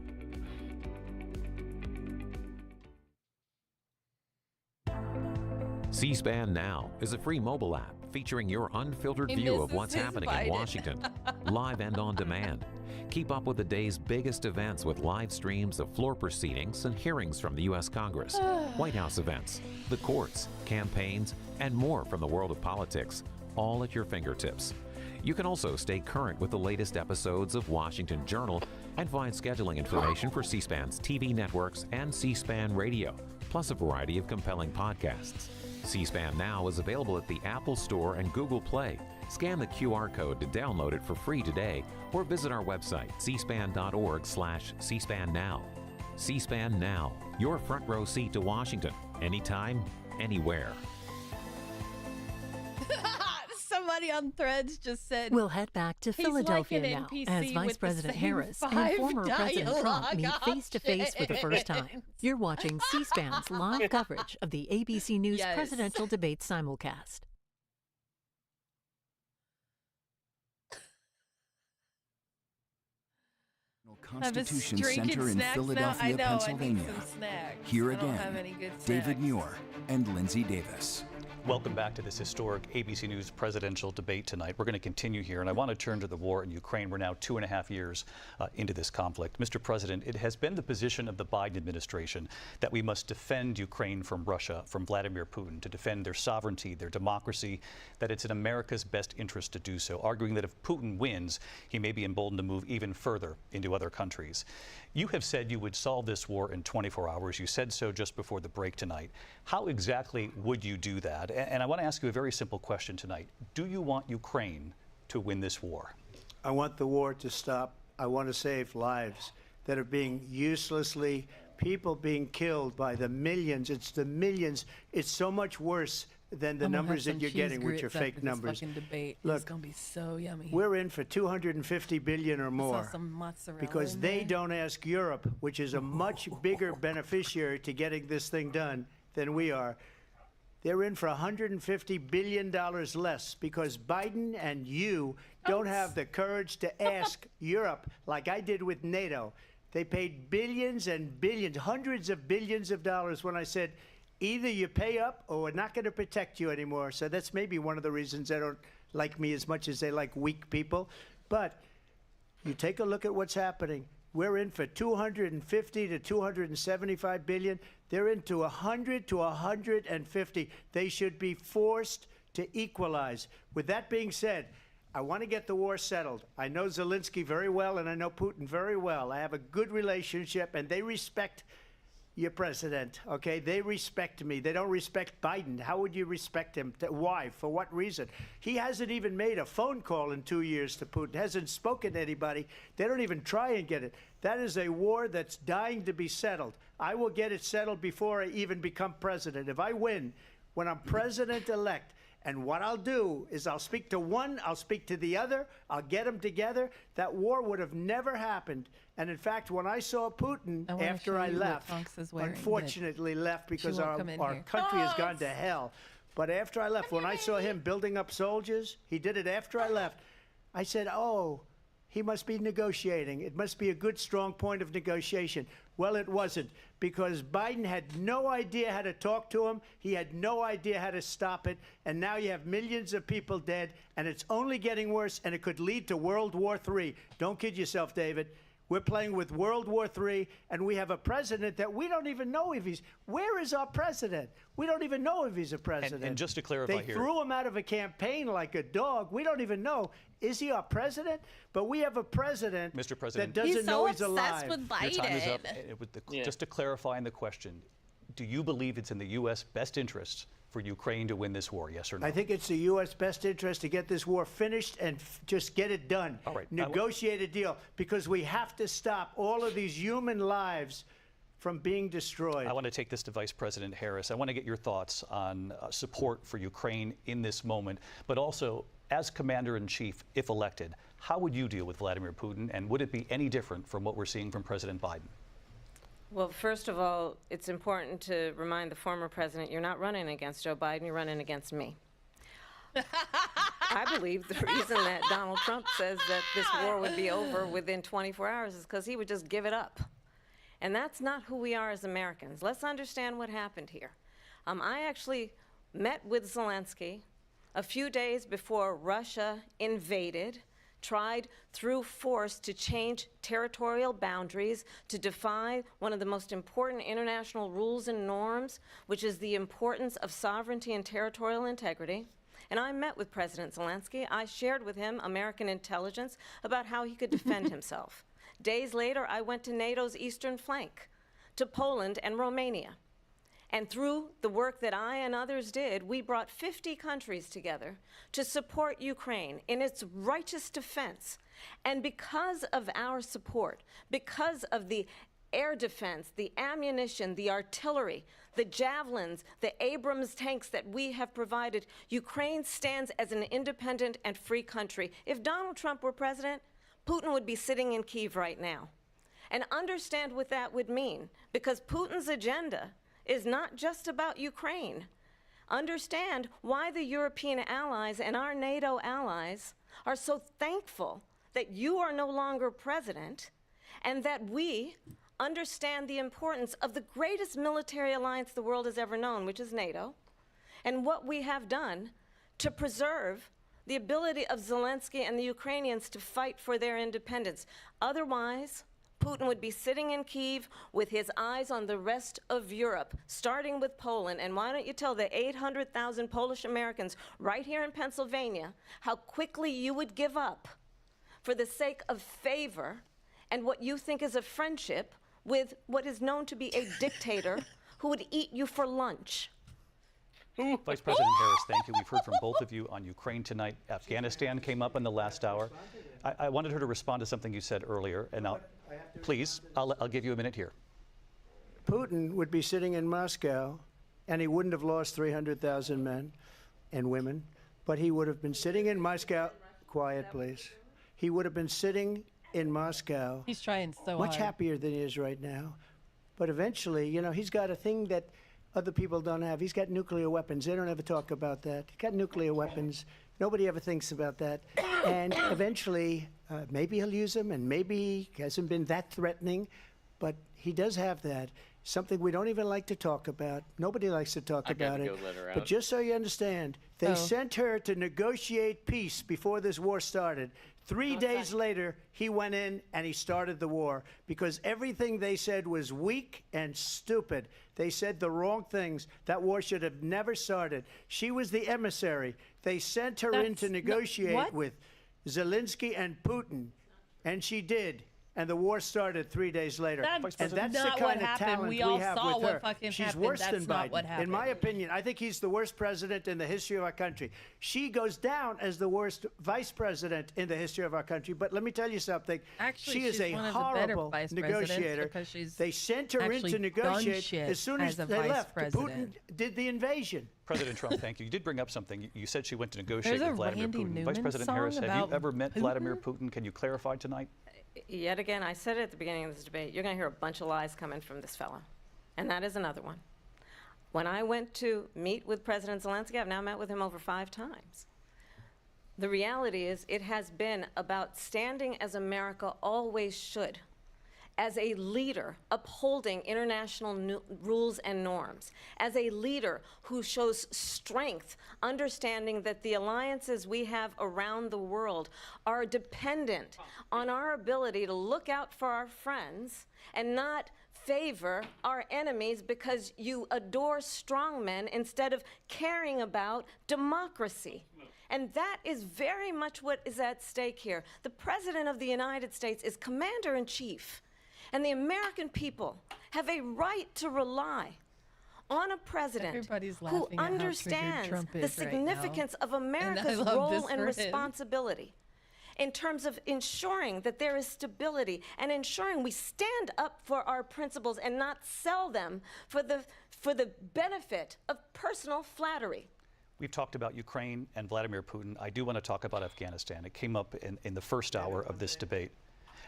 C-SPAN Now is a free mobile app featuring your unfiltered view of what's happening in Washington, live and on demand. Keep up with the day's biggest events with live streams of floor proceedings and hearings from the U.S. Congress, White House events, the courts, campaigns, and more from the world of politics, all at your fingertips. You can also stay current with the latest episodes of Washington Journal and find scheduling information for C-SPAN's TV networks and C-SPAN Radio, plus a variety of compelling podcasts. C-SPAN Now is available at the Apple Store and Google Play. Scan the QR code to download it for free today or visit our website, cspan.org/C-SPAN Now. C-SPAN Now, your front row seat to Washington, anytime, anywhere. Somebody on Threads just said We'll head back to he's Philadelphia like an now NPC as Vice with the President same Harris and 5 former President Trump dialogue meet face to face for the first time. options. You're watching C-SPAN's live coverage of the ABC News Yes. presidential debate simulcast. I was Constitution drinking Center in snacks now. I Philadelphia, know, I need Pennsylvania. some snacks. Here I don't again, have any good David snacks. Muir and Lindsay Davis. Welcome back to this historic ABC News presidential debate tonight. We're going to continue here, and I want to turn to the war in Ukraine. We're now 2.5 years into this conflict. Mr. President, it has been the position of the Biden administration that we must defend Ukraine from Russia, from Vladimir Putin, to defend their sovereignty, their democracy, that it's in America's best interest to do so, arguing that if Putin wins, he may be emboldened to move even further into other countries. You have said you would solve this war in 24 hours. You said so just before the break tonight. How exactly would you do that? And I want to ask you a very simple question tonight. Do you want Ukraine to win this war? I want the war to stop. I want to save lives that are being uselessly, people being killed by the millions. It's the millions. It's so much worse than the numbers that you're getting, which are fake numbers. Debate. Look, It's gonna be so yummy. We're in for 250 billion or I saw more some mozzarella because in they there. don't ask Europe, which is a much bigger beneficiary to getting this thing done than we are. They're in for $150 billion less because Biden and you don't have the courage to ask Europe like I did with NATO. They paid billions and billions, hundreds of billions of dollars when I said, either you pay up or we're not going to protect you anymore. So that's maybe one of the reasons they don't like me as much as they like weak people. But you take a look at what's happening. We're in for 250 to 275 billion. They're into 100 to 150. They should be forced to equalize. With that being said, I want to get the war settled. I know Zelensky very well, and I know Putin very well. I have a good relationship, and they respect your president, okay? They respect me. They don't respect Biden. How would you respect him? Why? For what reason? He hasn't even made a phone call in 2 years to Putin, hasn't spoken to anybody. They don't even try and get it. That is a war that's dying to be settled. I will get it settled before I even become president. If I win, when I'm president-elect, and what I'll do is I'll speak to one, I'll speak to the other, I'll get them together. That war would have never happened. And in fact, when I saw Putin after I left, unfortunately left because our country has gone to hell. But after I left, when I saw him building up soldiers, he did it after I left, I said, oh, he must be negotiating. It must be a good, strong point of negotiation. Well, it wasn't, because Biden had no idea how to talk to him. He had no idea how to stop it. And now you have millions of people dead, and it's only getting worse, and it could lead to World War III. Don't kid yourself, David. We're playing with World War III, and we have a president that we don't even know if he's... Where is our president? We don't even know if he's a president. And just to clarify they here... threw him out of a campaign like a dog. We don't even know. Is he our president? But we have a president, Mr. President, that doesn't know he's alive. With Biden. Your time is up. Just to clarify in the question, do you believe it's in the U.S. best interest for Ukraine to win this war, yes or no? I think it's the U.S. best interest to get this war finished and just get it done. All right. Negotiate a deal, because we have to stop all of these human lives from being destroyed. I want to take this to Vice President Harris. I want to get your thoughts on support for Ukraine in this moment, but also, as Commander-in-Chief, if elected, how would you deal with Vladimir Putin, and would it be any different from what we're seeing from President Biden? Well, first of all, it's important to remind the former president you're not running against Joe Biden, you're running against me. I believe the reason that Donald Trump says that this war would be over within 24 hours is because he would just give it up. And that's not who we are as Americans. Let's understand what happened here. I actually met with Zelensky a few days before Russia invaded, tried through force to change territorial boundaries, to defy one of the most important international rules and norms, which is the importance of sovereignty and territorial integrity. And I met with President Zelensky. I shared with him American intelligence about how he could defend himself. Days later, I went to NATO's eastern flank, to Poland and Romania. And through the work that I and others did, we brought 50 countries together to support Ukraine in its righteous defense. And because of our support, because of the air defense, the ammunition, the artillery, the javelins, the Abrams tanks that we have provided, Ukraine stands as an independent and free country. If Donald Trump were president, Putin would be sitting in Kyiv right now. And understand what that would mean, because Putin's agenda is not just about Ukraine. Understand why the European allies and our NATO allies are so thankful that you are no longer president, and that we understand the importance of the greatest military alliance the world has ever known, which is NATO, and what we have done to preserve the ability of Zelensky and the Ukrainians to fight for their independence. Otherwise, Putin would be sitting in Kyiv with his eyes on the rest of Europe, starting with Poland. And why don't you tell the 800,000 Polish Americans right here in Pennsylvania how quickly you would give up for the sake of favor and what you think is a friendship with what is known to be a dictator who would eat you for lunch. Vice President Harris, thank you. We've heard from both of you on Ukraine tonight. Afghanistan came up in the last hour. I wanted her to respond to something you said earlier, and please, I'll give you a minute here. Putin would be sitting in Moscow, and he wouldn't have lost 300,000 men and women, but he would have been sitting in Moscow. Quiet, please. He would have been sitting in Moscow. He's trying so much hard. happier than he is right now. But eventually, you know, he's got a thing that other people don't have. He's got nuclear weapons. They don't ever talk about that. He's got nuclear weapons. Nobody ever thinks about that. And eventually, maybe he'll use them, and maybe he hasn't been that threatening, but he does have that. Something we don't even like to talk about. Nobody likes to talk about it. But just so you understand, they sent her to negotiate peace before this war started. 3 days later, he went in and he started the war because everything they said was weak and stupid. They said the wrong things. That war should have never started. She was the emissary. They sent her in to negotiate with Zelensky and Putin, and she did. and the war started 3 days later. That's and that's not the what kind of happened. talent We all have saw with what her. fucking She's happened. worse That's than not Biden. what In my happened. opinion, I think he's the worst president in the history of our country. She goes down as the worst vice president in the history of our country. But let me tell you something. Actually, she is she's a one of the better horrible vice presidents negotiator. because she's They sent her in actually to done negotiate shit as soon as as a they vice left. Putin president. did the invasion. President Trump, thank you. You did bring up something. You said she went to negotiate There's a with Vladimir Randy Putin. Vice Newman President song Harris, have you about ever met Putin? Vladimir Putin? Can you clarify tonight? Yet again, I said it at the beginning of this debate, you're going to hear a bunch of lies coming from this fellow. And that is another one. When I went to meet with President Zelensky, I've now met with him over 5 times. The reality is it has been about standing as America always should, as a leader upholding international rules and norms, as a leader who shows strength, understanding that the alliances we have around the world are dependent on our ability to look out for our friends and not favor our enemies because you adore strongmen instead of caring about democracy. And that is very much what is at stake here. The President of the United States is commander-in-chief. And the American people have a right to rely on a president Everybody's who laughing at how triggered understands Trump the is right now. significance of America's love role this and for him. responsibility in terms of ensuring that there is stability and ensuring we stand up for our principles and not sell them for the benefit of personal flattery. We've talked about Ukraine and Vladimir Putin. I do want to talk about Afghanistan. It came up in the first hour of this debate.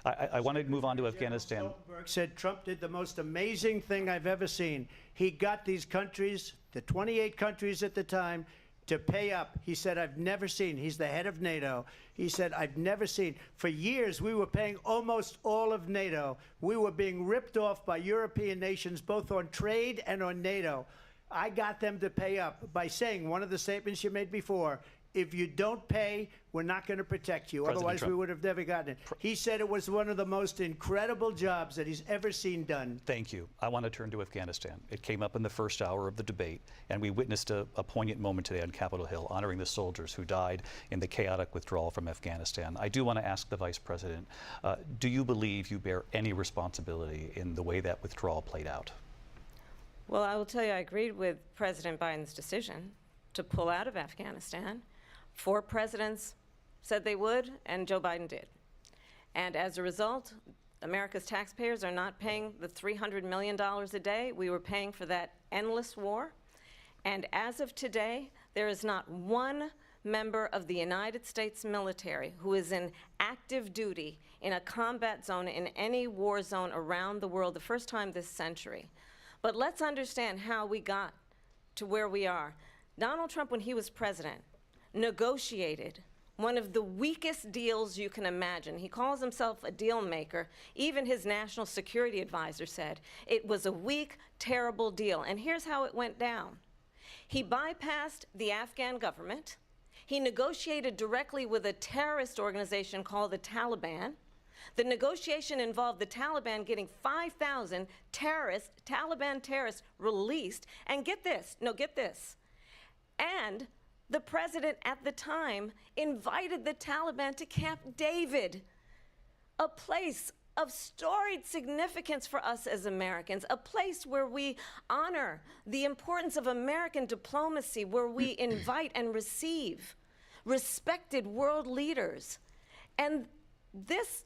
I want to move on to Afghanistan. Stoltenberg said Trump did the most amazing thing I've ever seen. He got these countries, the 28 countries at the time, to pay up. He said, I've never seen. He's the head of NATO. He said, I've never seen. For years, we were paying almost all of NATO. We were being ripped off by European nations, both on trade and on NATO. I got them to pay up by saying one of the statements you made before, if you don't pay, we're not going to protect you. President Otherwise, Trump. we would have never gotten it. He said it was one of the most incredible jobs that he's ever seen done. Thank you. I want to turn to Afghanistan. It came up in the first hour of the debate, and we witnessed a poignant moment today on Capitol Hill, honoring the soldiers who died in the chaotic withdrawal from Afghanistan. I do want to ask the Vice President, do you believe you bear any responsibility in the way that withdrawal played out? Well, I will tell you, I agreed with President Biden's decision to pull out of Afghanistan. 4 presidents said they would, and Joe Biden did. And as a result, America's taxpayers are not paying the $300 million a day we were paying for that endless war. And as of today, there is not one member of the United States military who is in active duty in a combat zone in any war zone around the world, the first time this century. But let's understand how we got to where we are. Donald Trump, when he was president, negotiated one of the weakest deals you can imagine. He calls himself a deal maker. Even his national security advisor said it was a weak, terrible deal. And here's how it went down. He bypassed the Afghan government. He negotiated directly with a terrorist organization called the Taliban. The negotiation involved the Taliban getting 5,000 Taliban terrorists released. And get this, and the president at the time invited the Taliban to Camp David, a place of storied significance for us as Americans, a place where we honor the importance of American diplomacy, where we invite and receive respected world leaders. And this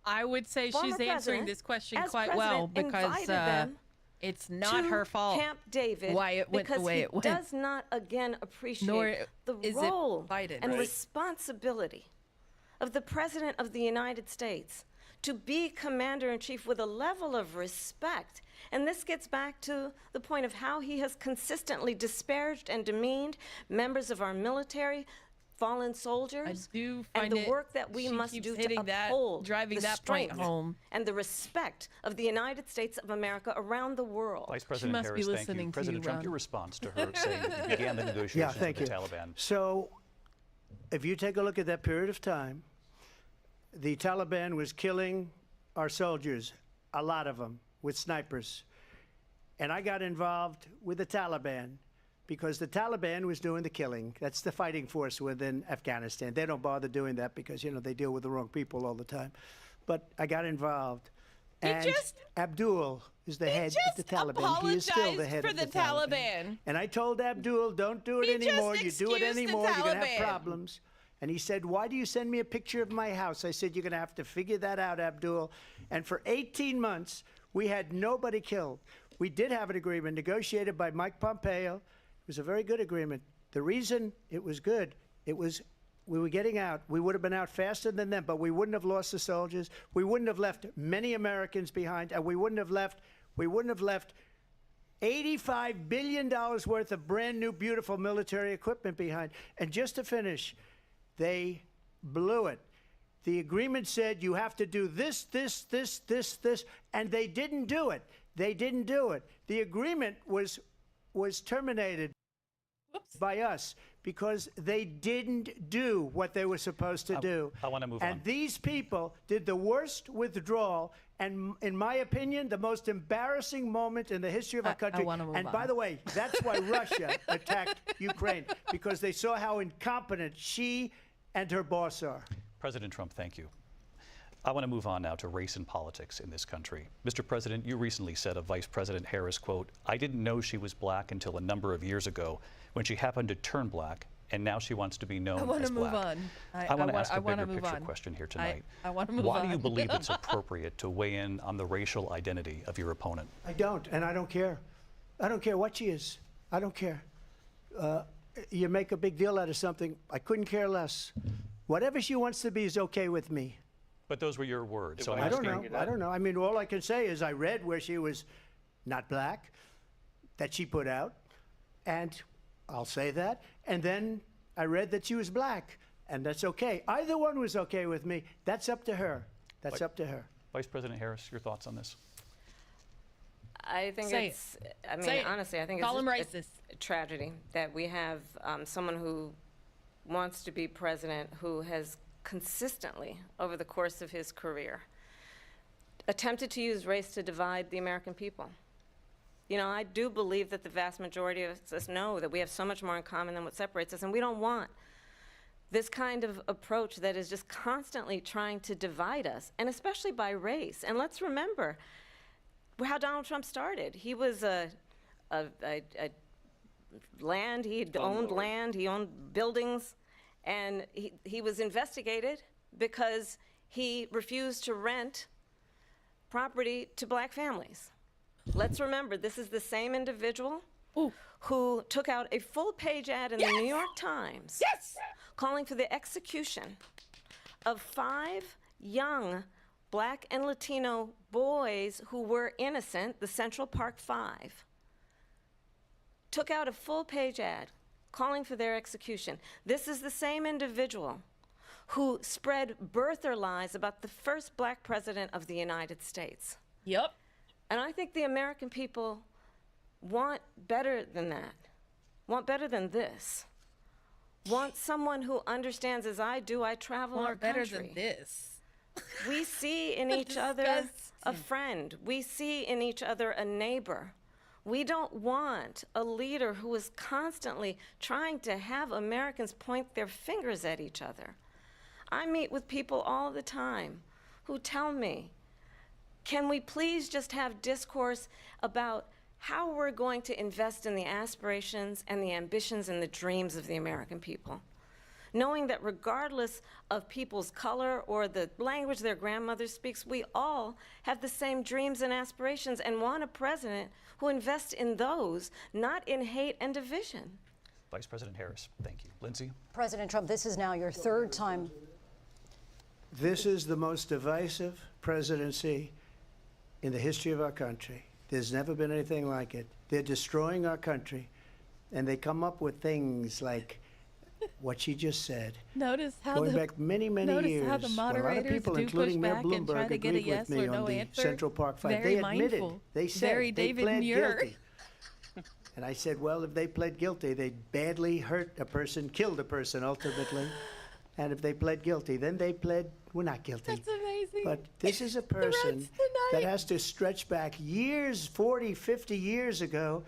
I would say she's former answering president, this question as quite well president, because invited them it's not to her fault Camp David why it went the because way he it went. does not again appreciate Nor the is it role Biden, and right? responsibility of the President of the United States to be commander-in-chief with a level of respect. And this gets back to the point of how he has consistently disparaged and demeaned members of our military, fallen soldiers, I do and find the work that we she must keeps do hitting to uphold driving the that point strength home. and the respect of the United States of America around the world. Vice President must be Harris, thank listening you. to President you, Trump, Ron. your response to her saying that you began the negotiations Yeah, thank with you. the Taliban. So if you take a look at that period of time, the Taliban was killing our soldiers, a lot of them, with snipers. And I got involved with the Taliban because the Taliban was doing the killing. That's the fighting force within Afghanistan. They don't bother doing that because, you know, they deal with the wrong people all the time. but I got involved. He And just- Abdul is the head of the Taliban. He is still the apologized head for of the Taliban. And I told Abdul, don't do it He anymore. just You do it excused the anymore, you're going to have Taliban. problems. And he said, why do you send me a picture of my house? I said, you're going to have to figure that out, Abdul. And for 18 months, we had nobody killed. We did have an agreement negotiated by Mike Pompeo. It was a very good agreement. The reason it was good, it was we were getting out. We would have been out faster than them, but we wouldn't have lost the soldiers. We wouldn't have left many Americans behind, and we wouldn't have left $85 billion worth of brand new, beautiful military equipment behind. And just to finish, they blew it. The agreement said you have to do this, and they didn't do it. They didn't do it. The agreement was terminated by us because they didn't do what they were supposed to do. I want to move and on. these people did the worst withdrawal and, in my opinion, the most embarrassing moment in the history of our country. wanna move And on. by the way, that's why Russia attacked Ukraine, because they saw how incompetent she and her boss are. President Trump, thank you. I want to move on now to race and politics in this country. Mr. President, you recently said of Vice President Harris, quote, I didn't know she was black until a number of years ago when she happened to turn black, and now she wants to be known I want as to move black. on. I want to ask a wanna bigger move picture on. question here tonight. I want to move Why on. do you believe it's appropriate to weigh in on the racial identity of your opponent? I don't, and I don't care. I don't care what she is. I don't care. You make a big deal out of something. I couldn't care less. Whatever she wants to be is okay with me. But those were your words. So I I'm I don't asking, know. I don't know. I mean, all I can say is I read where she was not black, that she put out, and I'll say that. And then I read that she was black, and that's okay. Either one was okay with me. That's up to her. That's up to her. Vice President Harris, your thoughts on this? I think Say it's, I mean, Say it. honestly, I think Call him it's racist. a tragedy that we have someone who wants to be president who has consistently, over the course of his career, attempted to use race to divide the American people. You know, I do believe that the vast majority of us know that we have so much more in common than what separates us, and we don't want this kind of approach that is just constantly trying to divide us, and especially by race. And let's remember how Donald Trump started. He was land, he owned land, he owned buildings, and he was investigated because he refused to rent property to black families. Let's remember, this is the same individual who took out a full-page ad in the New York Times calling for the execution of 5 young black and Latino boys who were innocent, the Central Park 5. Took out a full-page ad calling for their execution. This is the same individual who spread birther lies about the first black president of the United States. Yep. And I think the American people want better than that, want better than this, want someone who understands, as I do, I travel our better country. than this. We see in each other a friend. We see in each other a neighbor. We don't want a leader who is constantly trying to have Americans point their fingers at each other. I meet with people all the time who tell me, can we please just have discourse about how we're going to invest in the aspirations and the ambitions and the dreams of the American people? Knowing that regardless of people's color or the language their grandmother speaks, we all have the same dreams and aspirations and want a president who invests in those, not in hate and division. Vice President Harris, thank you. Lindsay? President Trump, this is now your 3rd time. This is the most divisive presidency in the history of our country. There's never been anything like it. They're destroying our country, and they come up with things like what she just said. Notice how Going back many, many years, how the when a lot of moderators people, do including push Mayor back and try Bloomberg, to get a agreed yes with me or no on the answer. Central Park 5. Very They admitted, mindful. they said Very they David pled Muir. guilty. And I said, well, if they pled guilty, they badly hurt a person, killed a person ultimately. And if they pled guilty, then they pled, we're not guilty. That's amazing. But this is a person that has to stretch back years, 40, 50 years ago,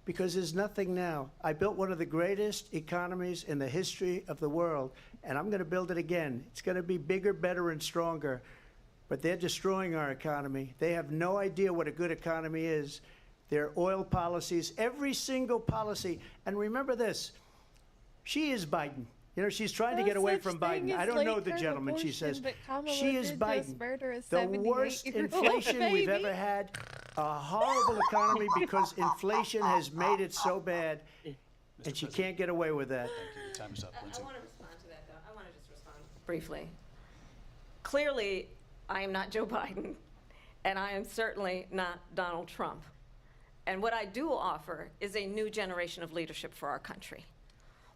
because there's nothing now. I built one of the greatest economies in the history of the world, and I'm going to build it again. It's going to be bigger, better, and stronger. but they're destroying our economy. They have no idea what a good economy is. Their oil policies, every single policy. And remember this, she is Biden. You know, she's trying to get away from Biden. I don't know the gentleman, she says. She is Biden. The worst inflation we've ever had, a horrible economy because inflation has made it so bad, and she can't get away with that. Time is up, Lindsay. I want to respond to that, though. I want to just respond briefly. Clearly, I am not Joe Biden, and I am certainly not Donald Trump. And what I do offer is a new generation of leadership for our country.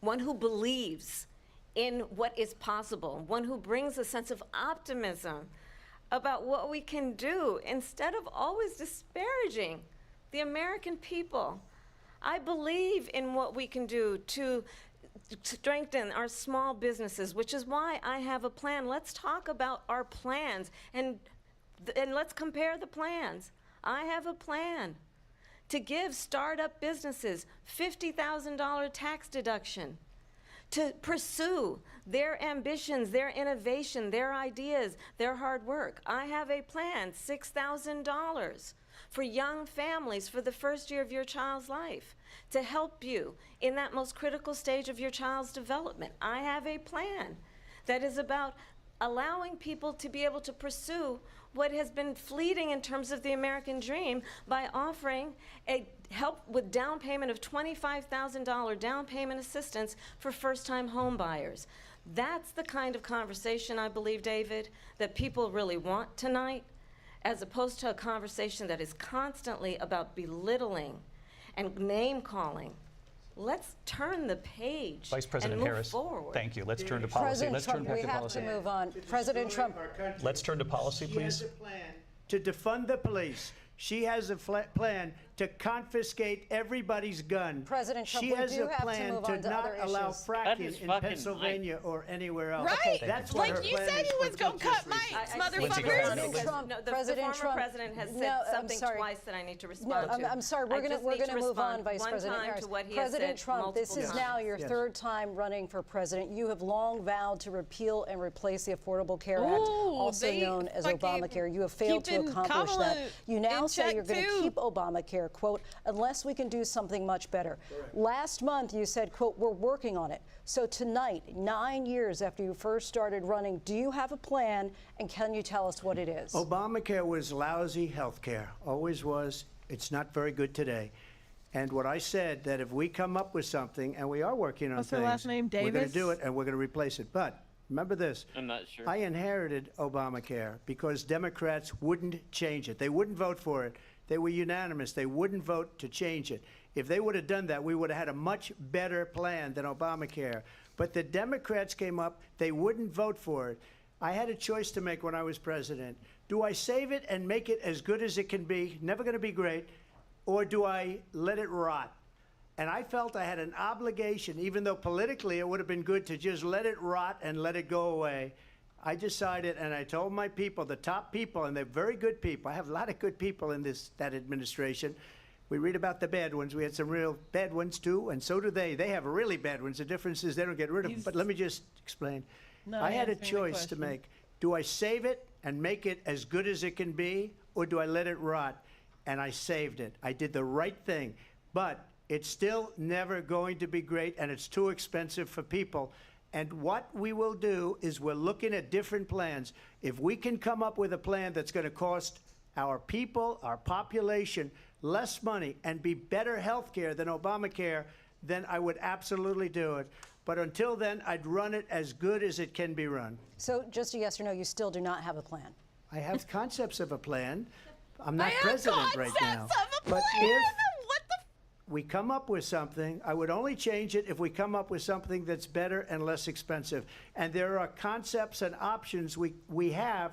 One who believes in what is possible, one who brings a sense of optimism about what we can do instead of always disparaging the American people. I believe in what we can do to strengthen our small businesses, which is why I have a plan. Let's talk about our plans and let's compare the plans. I have a plan to give startup businesses $50,000 tax deduction, to pursue their ambitions, their innovation, their ideas, their hard work. I have a plan, $6,000 for young families for the first year of your child's life, to help you in that most critical stage of your child's development. I have a plan that is about allowing people to be able to pursue what has been fleeting in terms of the American dream by offering a help with down payment of $25,000 down payment assistance for first-time home buyers. That's the kind of conversation, I believe, David, that people really want tonight, as opposed to a conversation that is constantly about belittling and name-calling. Let's turn the page Vice President and move Harris, forward. thank you. Let's turn to policy. President Let's Trump, turn back we to have policy. to move on. President Trump. Let's turn to policy, She please. has a plan to defund the police. She has a plan to confiscate everybody's gun. President Trump, she we has do a have to plan move to on to not other allow issues. That is fracking in fucking Pennsylvania or anywhere else. Right. That's what her Like you plan said, is, he was but going you to just cut mics, Lindsay, go ahead. motherfuckers. Trump, No, the President former Trump. president has said No, I'm something sorry. twice that I need to No, respond to. I'm sorry. I We're just going need to to move on, respond Vice one President time Harris. to what he has President said Trump, this is multiple now times. your Yes. third time running for president. You have long vowed to repeal and replace the Affordable Care Act, Ooh, also they known as fucking Obamacare. You have failed to keeping accomplish Kamala that. You now in say check, you're going to too. keep Obamacare, quote, unless we can do something much better. Last month, you said, quote, we're working on it. So tonight, 9 years after you first started running, do you have a plan, and can you tell us what it is? Obamacare was lousy health care, always was. It's not very good today. And what I said, that if we come up with something, and we are working on What's her things, last name, we're going Davis? to do it, and we're going to replace it. But remember this. I'm not sure. I inherited Obamacare because Democrats wouldn't change it. They wouldn't vote for it. They were unanimous. They wouldn't vote to change it. If they would have done that, we would have had a much better plan than Obamacare. But the Democrats came up. They wouldn't vote for it. I had a choice to make when I was president. Do I save it and make it as good as it can be, never going to be great, or do I let it rot? And I felt I had an obligation, even though politically it would have been good to just let it rot and let it go away. I decided, and I told my people, the top people, and they're very good people. I have a lot of good people in that administration. We read about the bad ones. We had some real bad ones, too, and so do they. They have really bad ones. The difference is they don't get rid of them. But let me just explain. No, I had a answering the choice to question. make. Do I save it and make it as good as it can be, or do I let it rot? And I saved it. I did the right thing. But it's still never going to be great, and it's too expensive for people. And what we will do is we're looking at different plans. If we can come up with a plan that's going to cost our people, our population, less money and be better health care than Obamacare, then I would absolutely do it. But until then, I'd run it as good as it can be run. So just a yes or no, you still do not have a plan. I have concepts of a plan. I'm not I have president right now. concepts of a But plan. if What the we come up with something, I would only change it if we come up with something that's better and less expensive. And there are concepts and options we have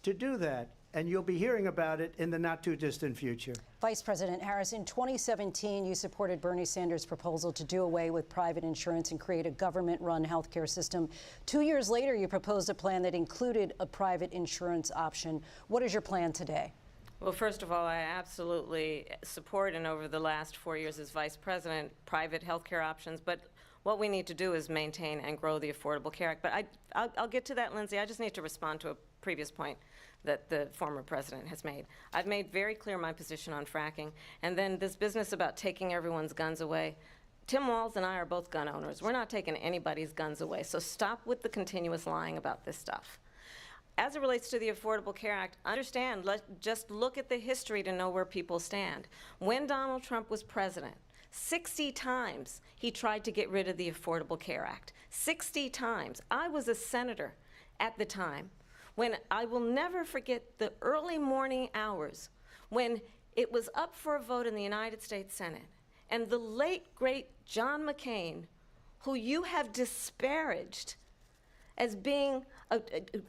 to do that. And you'll be hearing about it in the not too distant future. Vice President Harris, in 2017, you supported Bernie Sanders' proposal to do away with private insurance and create a government-run healthcare system. 2 years later, you proposed a plan that included a private insurance option. What is your plan today? Well, first of all, I absolutely support, and over the last 4 years as vice president, private health care options. But what we need to do is maintain and grow the Affordable Care Act. But I'll get to that, Lindsay. I just need to respond to a previous point that the former president has made. I've made very clear my position on fracking. And then this business about taking everyone's guns away. Tim Walz and I are both gun owners. We're not taking anybody's guns away. So stop with the continuous lying about this stuff. As it relates to the Affordable Care Act, understand, just look at the history to know where people stand. When Donald Trump was president, 60 times he tried to get rid of the Affordable Care Act. 60 times. I was a senator at the time when I will never forget the early morning hours when it was up for a vote in the United States Senate. And the late, great John McCain, who you have disparaged as being,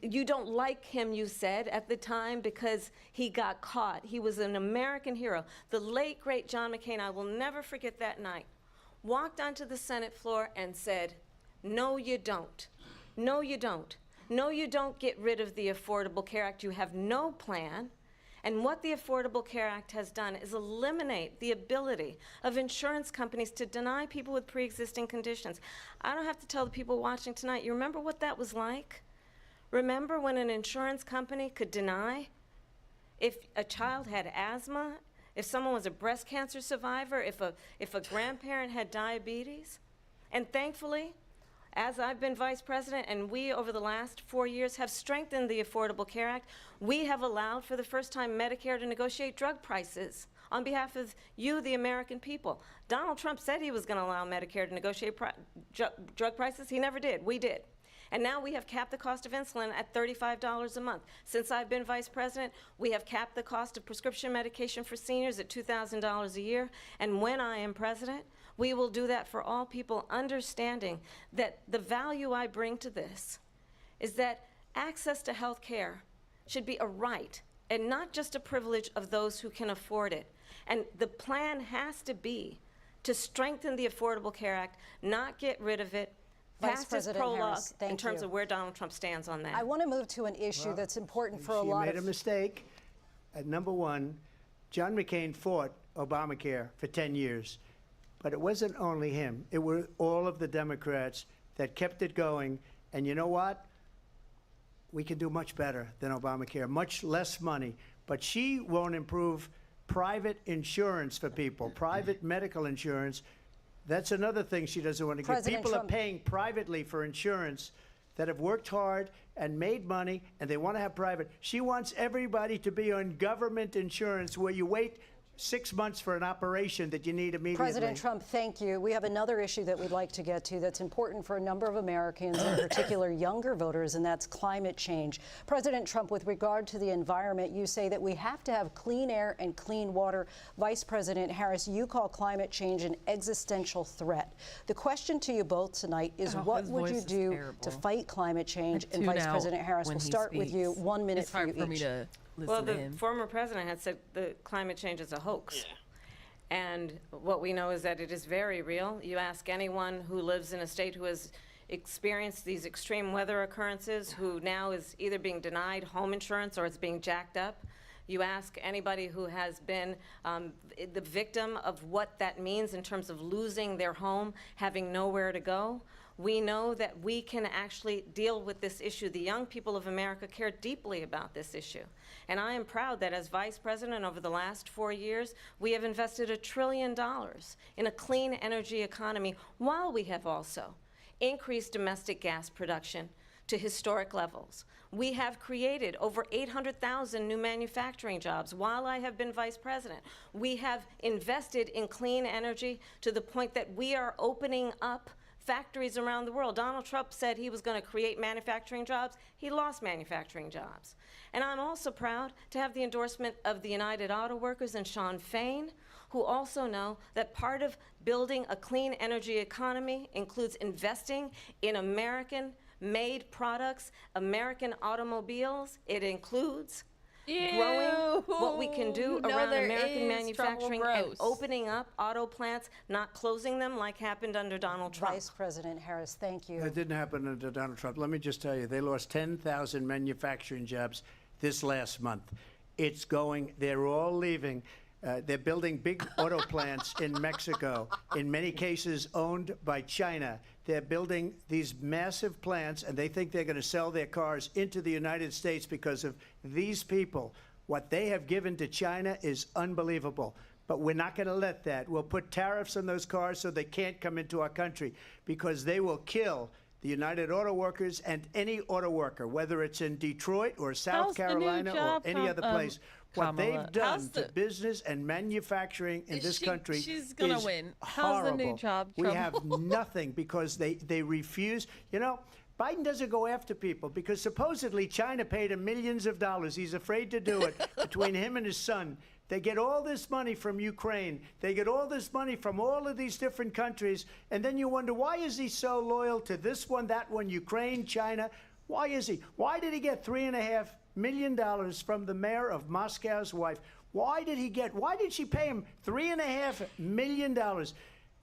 you don't like him, you said, at the time because he got caught. He was an American hero. The late, great John McCain, I will never forget that night, walked onto the Senate floor and said, no, you don't. No, you don't. No, you don't get rid of the Affordable Care Act. You have no plan. And what the Affordable Care Act has done is eliminate the ability of insurance companies to deny people with pre-existing conditions. I don't have to tell the people watching tonight, you remember what that was like? Remember when an insurance company could deny if a child had asthma, if someone was a breast cancer survivor, if a grandparent had diabetes? And thankfully, as I've been vice president, and we, over the last 4 years, have strengthened the Affordable Care Act, we have allowed, for the first time, Medicare to negotiate drug prices on behalf of you, the American people. Donald Trump said he was going to allow Medicare to negotiate drug prices. He never did. We did. And now we have capped the cost of insulin at $35 a month. Since I've been vice president, we have capped the cost of prescription medication for seniors at $2,000 a year. And when I am president, we will do that for all people, understanding that the value I bring to this is that access to health care should be a right and not just a privilege of those who can afford it. And the plan has to be to strengthen the Affordable Care Act, not get rid of it, Vice pass this President prologue Harris, in thank terms you. of where Donald Trump stands on that. I want to move to an issue that's important for a She lot made of... a mistake. Number one, John McCain fought Obamacare for 10 years. But it wasn't only him. It were all of the Democrats that kept it going. And you know what? We can do much better than Obamacare, much less money. But she won't improve private insurance for people, private medical insurance. That's another thing she doesn't want to give. People are paying privately for insurance that have worked hard and made money, and they want to have private. She wants everybody to be on government insurance where you wait 6 months for an operation that you need immediately. President Trump, thank you. We have another issue that we'd like to get to that's important for a number of Americans, in particular younger voters, and that's climate change. President Trump, with regard to the environment, you say that we have to have clean air and clean water. Vice President Harris, you call climate change an existential threat. The question to you both tonight is what would you do to fight climate change? And Vice President Harris, we'll start with you. 1 minute for you each. Well, the former president had said the climate change is a hoax. Yeah. And what we know is that it is very real. You ask anyone who lives in a state who has experienced these extreme weather occurrences, who now is either being denied home insurance or it's being jacked up. You ask anybody who has been the victim of what that means in terms of losing their home, having nowhere to go. We know that we can actually deal with this issue. The young people of America care deeply about this issue. And I am proud that as vice president over the last 4 years, we have invested $1 trillion in a clean energy economy, while we have also increased domestic gas production to historic levels. We have created over 800,000 new manufacturing jobs while I have been vice president. We have invested in clean energy to the point that we are opening up factories around the world. Donald Trump said he was going to create manufacturing jobs. He lost manufacturing jobs. And I'm also proud to have the endorsement of the United Auto Workers and Sean Fain, who also know that part of building a clean energy economy includes investing in American-made products, American automobiles. It includes growing what we can do around American manufacturing and opening up auto plants, not closing them like happened under Donald Trump. Vice President Harris, thank you. It didn't happen under Donald Trump. Let me just tell you, they lost 10,000 manufacturing jobs this last month. It's going, they're all leaving. They're building big auto plants in Mexico, in many cases owned by China. They're building these massive plants, and they think they're going to sell their cars into the United States because of these people. What they have given to China is unbelievable. But we're not going to let that. We'll put tariffs on those cars so they can't come into our country, because they will kill the United Auto Workers and any auto worker, whether it's in Detroit or South Carolina or any other place. What they've done to business and manufacturing in this country she's gonna is win. horrible. How's the new job, We Trump? have nothing because they refuse. You know, Biden doesn't go after people because supposedly China paid him millions of dollars. He's afraid to do it between him and his son. They get all this money from Ukraine. They get all this money from all of these different countries. And then you wonder, why is he so loyal to this one, that one, Ukraine, China? Why is he? Why did he get $3.5 million from the mayor of Moscow's wife? Why did she pay him $3.5 million?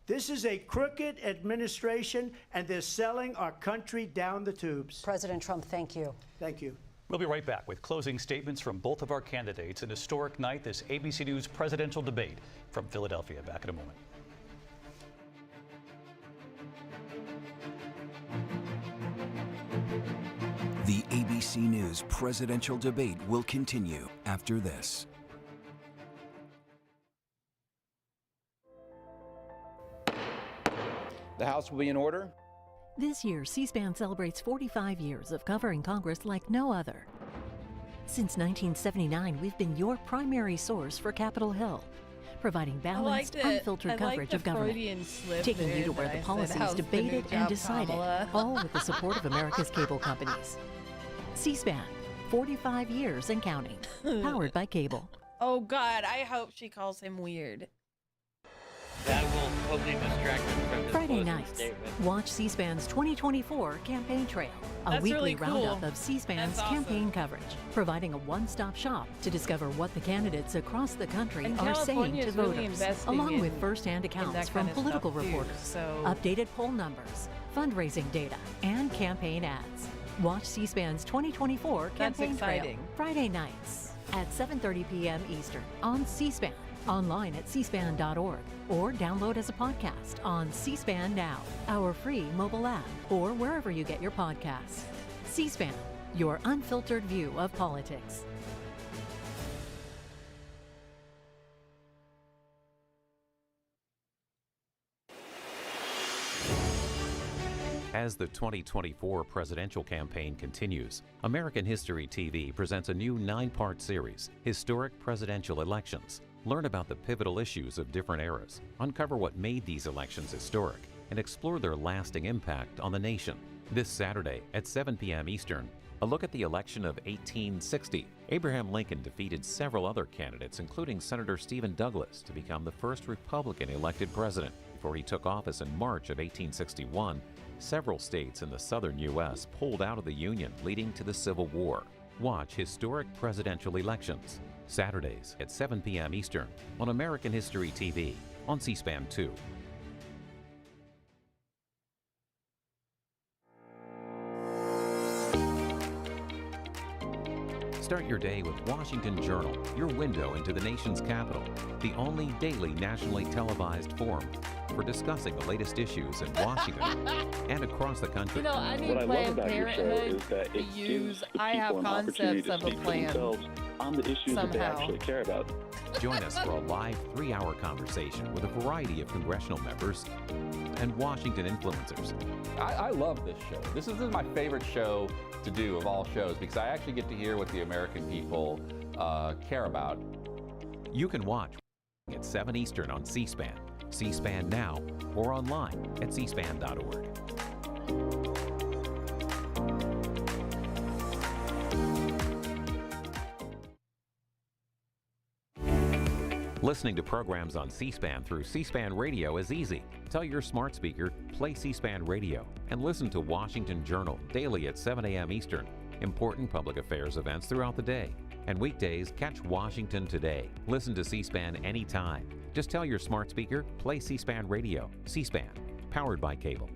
This is a crooked administration, and they're selling our country down the tubes. President Trump, thank you. Thank you. We'll be right back with closing statements from both of our candidates. An historic night, this ABC News presidential debate from Philadelphia. Back in a moment. The ABC News presidential debate will continue after this. The House will be in order. This year, C-SPAN celebrates 45 years of covering Congress like no other. Since 1979, we've been your primary source for Capitol Hill, providing balanced, unfiltered coverage of government, taking you to where the policy is debated and decided, all with the support of America's cable companies. C-SPAN, 45 years and counting, powered by cable. Oh God, I hope she calls him weird. That will totally distract him from his Friday closing nights, statement. watch C-SPAN's 2024 Campaign Trail, a That's weekly really cool. roundup of C-SPAN's That's awesome. campaign coverage, providing a one-stop shop to discover what the candidates across the country And are saying California to is really voters, investing along with in first-hand accounts that from kind of political stuff, too, reporters, so- updated poll numbers, fundraising data, and campaign ads. Watch C-SPAN's 2024 That's Campaign Trail, exciting. Friday nights at 7:30 p.m. Eastern on C-SPAN, online at cspan.org, or download as a podcast on C-SPAN Now, our free mobile app, or wherever you get your podcasts. C-SPAN, your unfiltered view of politics. As the 2024 presidential campaign continues, American History TV presents a new 9-part series, Historic Presidential Elections. Learn about the pivotal issues of different eras, uncover what made these elections historic, and explore their lasting impact on the nation. This Saturday at 7 p.m. Eastern, a look at the election of 1860. Abraham Lincoln defeated several other candidates, including Senator Stephen Douglas, to become the first Republican elected president. Before he took office in March of 1861, several states in the southern U.S. pulled out of the Union, leading to the Civil War. Watch Historic Presidential Elections, Saturdays at 7 p.m. Eastern on American History TV on C-SPAN 2. Start your day with Washington Journal, your window into the nation's capital, the only daily nationally televised forum for discussing the latest issues in Washington and across the country. You know, I need What I love Planned about your show Parenthood is that to it use. gives the I have people an opportunity concepts to of a speak for plan. themselves on the issues that they somehow. actually care about. Join us for a live 3-hour conversation with a variety of congressional members and Washington influencers. I love this show. This is my favorite show to do of all shows because I actually get to hear what the American people care about. You can watch at 7 Eastern on C-SPAN, C-SPAN Now, or online at cspan.org. Listening to programs on C-SPAN through C-SPAN Radio is easy. Tell your smart speaker, play C-SPAN Radio, and listen to Washington Journal daily at 7 a.m. Eastern. Important public affairs events throughout the day. And weekdays, catch Washington Today. Listen to C-SPAN anytime. Just tell your smart speaker, play C-SPAN Radio. C-SPAN, powered by cable.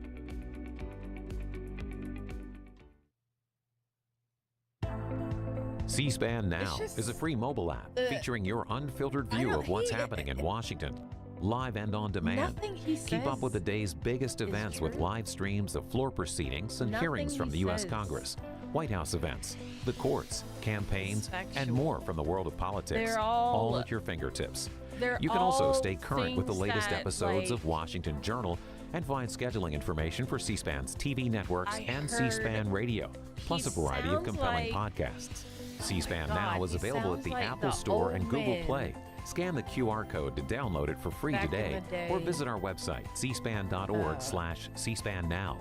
C-SPAN Now is a free mobile app featuring your unfiltered view of what's happening in Washington. Live and on demand. Nothing he Keep up with the says day's biggest events with true. live streams of floor proceedings and Nothing hearings from he the U.S. says Congress, White House events, the courts, campaigns, and factual. more from the world of politics. They're all- at your fingertips. they're You can also all stay current with the things latest that, episodes like- of Washington Journal and find scheduling information for C-SPAN's TV networks I and heard C-SPAN Radio, plus a variety of sounds compelling like- podcasts. C-SPAN God, Now is he available at sounds the like Apple the Store old and Google man. Play. Scan the QR code to download it for free Back in today, the or day. visit our website, cspan.org/cspan now.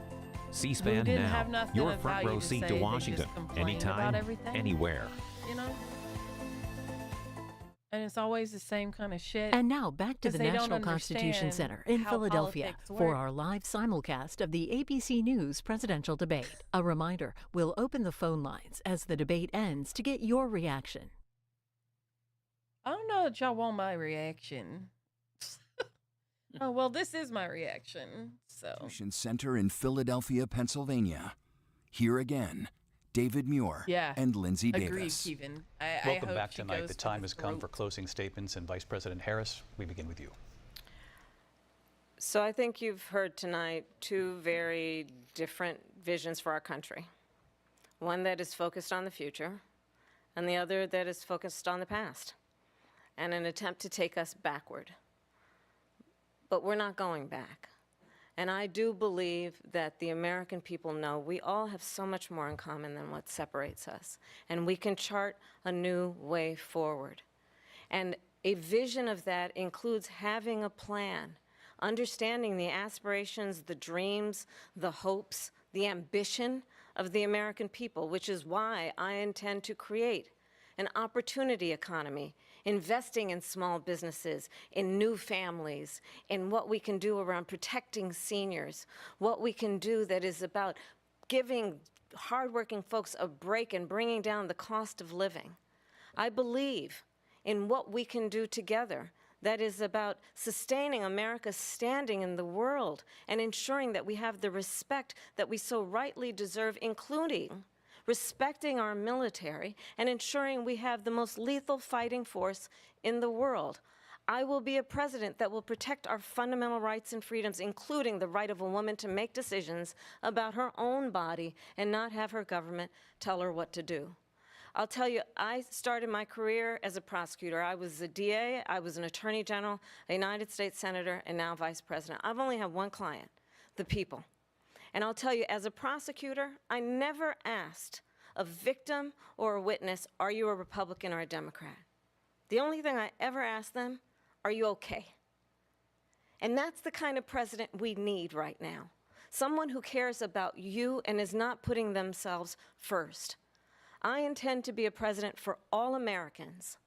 Who C-SPAN didn't Now, have nothing your of front value row to seat say, to they just Washington, complain anytime, about everything. anywhere. You know? And it's always the same kind of shit. And now back to 'cause the they don't National Constitution understand Center in how Philadelphia politics for work. our live simulcast of the ABC News presidential debate. A reminder, we'll open the phone lines as the debate ends to get your reaction. I don't know that y'all want my reaction. Oh, well, this is my reaction. So, Constitution Center in Philadelphia, Pennsylvania. Here again, David Muir yeah. and Lindsay Agreed, Davis. Kevin. I Welcome hope back she tonight. goes The for time has come throat. for closing statements, and Vice President Harris, we begin with you. So I think you've heard tonight two very different visions for our country. One that is focused on the future, and the other that is focused on the past, and an attempt to take us backward. But we're not going back. And I do believe that the American people know we all have so much more in common than what separates us. And we can chart a new way forward. And a vision of that includes having a plan, understanding the aspirations, the dreams, the hopes, the ambition of the American people, which is why I intend to create an opportunity economy, investing in small businesses, in new families, in what we can do around protecting seniors, what we can do that is about giving hardworking folks a break and bringing down the cost of living. I believe in what we can do together that is about sustaining America's standing in the world and ensuring that we have the respect that we so rightly deserve, including respecting our military and ensuring we have the most lethal fighting force in the world. I will be a president that will protect our fundamental rights and freedoms, including the right of a woman to make decisions about her own body and not have her government tell her what to do. I'll tell you, I started my career as a prosecutor. I was a DA, I was an attorney general, a United States senator, and now vice president. I've only had one client, the people. And I'll tell you, as a prosecutor, I never asked a victim or a witness, are you a Republican or a Democrat? The only thing I ever asked them, are you okay? And that's the kind of president we need right now. Someone who cares about you and is not putting themselves first. I intend to be a president for all Americans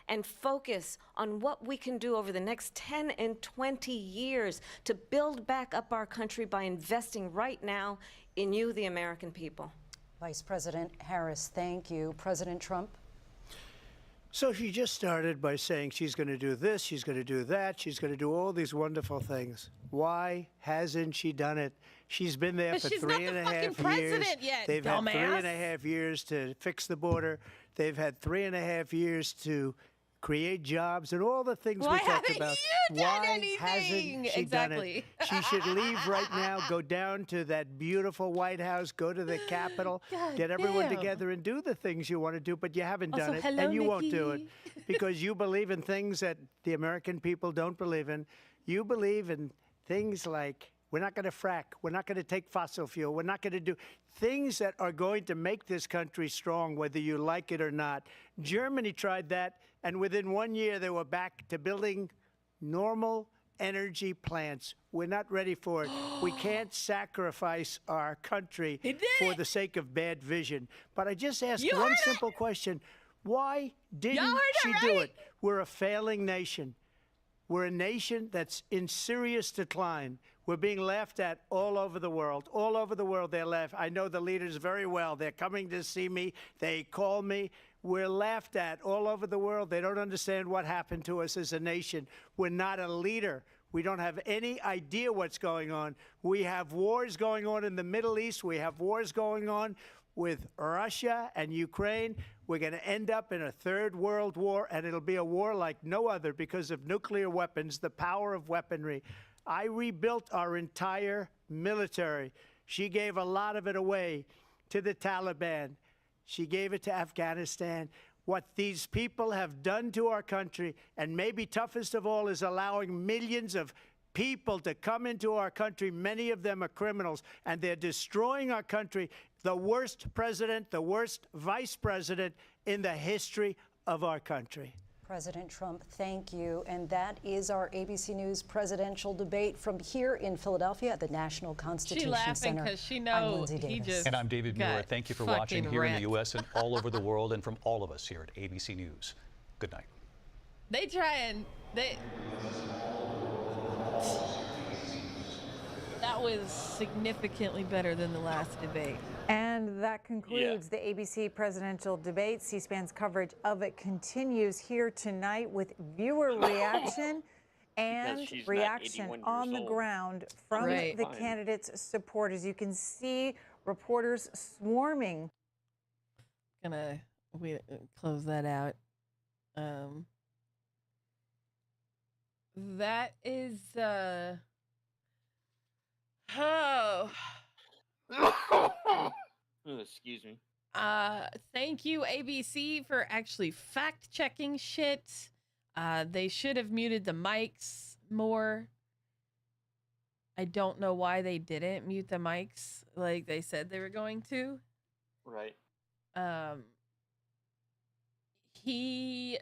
and focus on what we can do over the next 10 and 20 years to build back up our country by investing right now in you, the American people. Vice President Harris, thank you. President Trump? So she just started by saying she's going to do this, she's going to do that, she's going to do all these wonderful things. Why hasn't she done it? She's been there for She's not 3.5 the fucking years. president yet, They've had dumbass. 3.5 years to fix the border. They've had 3.5 years to create jobs and all the things Why we talked haven't about. you done Why anything? hasn't she Exactly. done it? She should leave right now, go down to that beautiful White House, go to the Capitol, God get everyone damn. together and do the things you want to do, but you haven't Also, done it, hello, and you won't do it Nikki. because you believe in things that the American people don't believe in. You believe in things like we're not going to frack, we're not going to take fossil fuel, we're not going to do things that are going to make this country strong, whether you like it or not. Germany tried that, and within 1 year they were back to building normal energy plants. We're not ready for it. We can't sacrifice our country for the sake of bad vision. But I just asked You one heard simple question. Why didn't heard she it, do right? it? We're a failing nation. We're a nation that's in serious decline. We're being laughed at all over the world. All over the world, they're laughing. I know the leaders very well. They're coming to see me. They call me. We're laughed at all over the world. They don't understand what happened to us as a nation. We're not a leader. We don't have any idea what's going on. We have wars going on in the Middle East. We have wars going on. with Russia and Ukraine, we're going to end up in a third world war, and it'll be a war like no other because of nuclear weapons, the power of weaponry. I rebuilt our entire military. She gave a lot of it away to the Taliban. She gave it to Afghanistan. What these people have done to our country, and maybe toughest of all, is allowing millions of people to come into our country. Many of them are criminals, and they're destroying our country. The worst president, the worst vice president in the history of our country. President Trump, thank you. And that is our ABC News presidential debate from here in Philadelphia at the National Constitution She Center. laughing because she I'm knows Lindsay he Davis. just And I'm David Muir. got Thank you for watching fucking here in wrecked. the U.S. and all over the world, and from all of us here at ABC News. Good night. They try and that was significantly better than the last debate. And that concludes the ABC presidential debate. C-SPAN's coverage of it continues here tonight with viewer reaction and she's not reaction 81 on years the old. ground from Right. the candidates' supporters. You can see reporters swarming. Gonna close that out. That is oh. Excuse me. Thank you, ABC, for actually fact checking shit. They should have muted the mics more. I don't know why they didn't mute the mics like they said they were going to. Right. She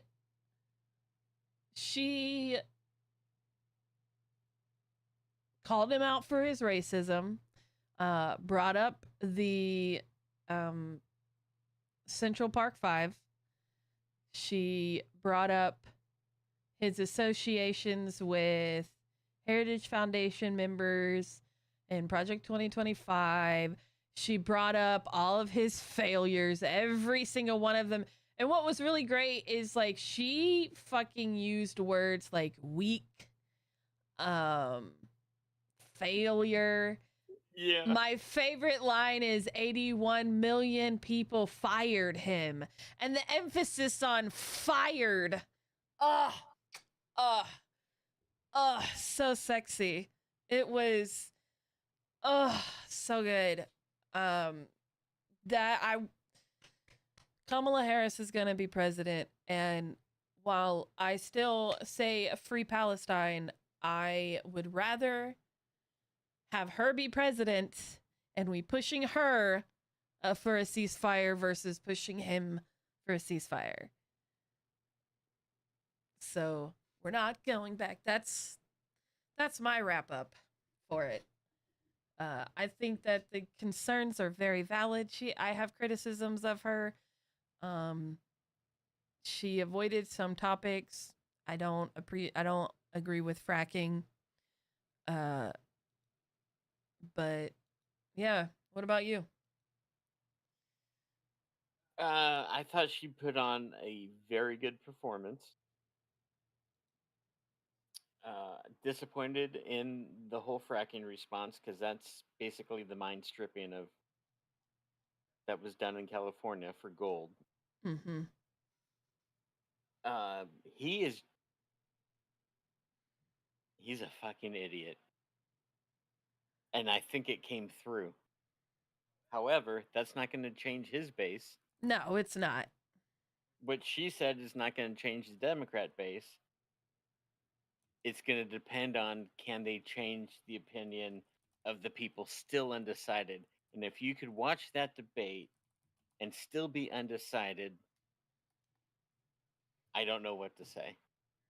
called him out for his racism, brought up the Central Park 5. She brought up his associations with Heritage Foundation members and Project 2025. She brought up all of his failures, every single one of them. And what was really great is like she fucking used words like weak, failure. Yeah. My favorite line is 81 million people fired him. And the emphasis on fired. So sexy. It was so good. Kamala Harris is going to be president, and while I still say free Palestine, I would rather have her be president and we pushing her for a ceasefire versus pushing him for a ceasefire. So we're not going back. That's my wrap up for it. I think that the concerns are very valid. I have criticisms of her. She avoided some topics. I don't agree with fracking. But yeah, what about you? I thought she put on a very good performance. Disappointed in the whole fracking response because that's basically the mine stripping that was done in California for gold. Mm-hmm. He's a fucking idiot. And I think it came through. However, that's not going to change his base. No, it's not. What she said is not going to change the Democrat base. It's going to depend on can they change the opinion of the people still undecided. And if you could watch that debate and still be undecided, I don't know what to say.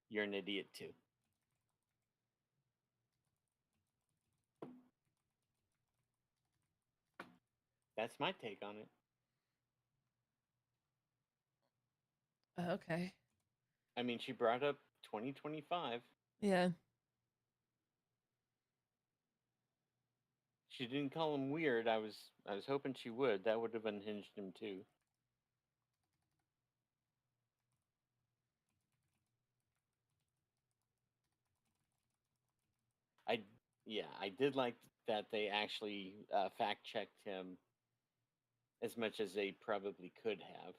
You're an idiot too. That's my take on it. Okay. I mean, she brought up 2025. Yeah. She didn't call him weird. I was hoping she would. That would have unhinged him too. I did like that they actually fact checked him as much as they probably could have.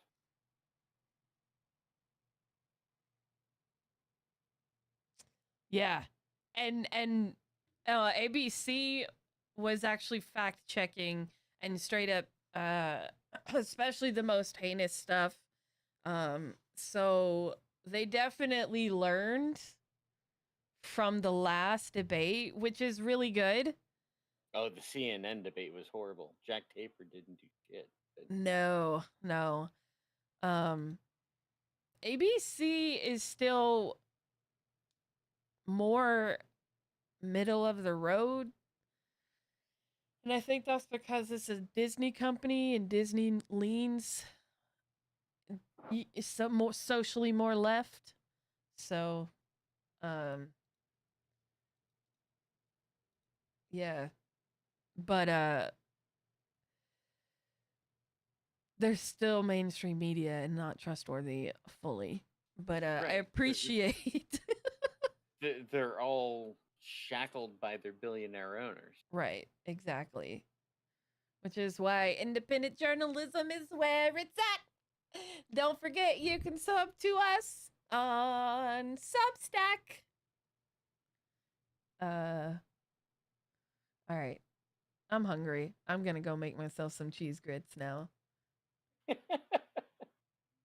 Yeah. And ABC was actually fact checking and straight up especially the most heinous stuff. So they definitely learned from the last debate, which is really good. Oh, the CNN debate was horrible. Jack Taper didn't do shit. But... No. ABC is still more middle of the road. And I think that's because it's a Disney company and Disney leans some more socially more left. So, yeah. But they're still mainstream media and not trustworthy fully. But I appreciate they're all shackled by their billionaire owners. Right, exactly. Which is why independent journalism is where it's at. Don't forget you can sub to us on Substack. All right. I'm hungry. I'm going to go make myself some cheese grits now.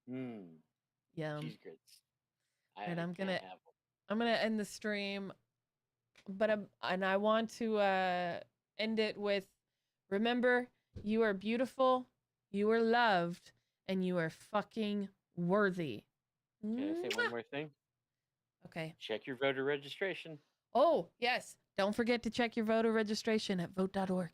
Yum. Cheese grits. And I'm going to end the stream, but I want to end it with, remember, you are beautiful, you are loved, and you are fucking worthy. Can I say one more thing? Okay. Check your voter registration. Oh, yes. Don't forget to check your voter registration at vote.org.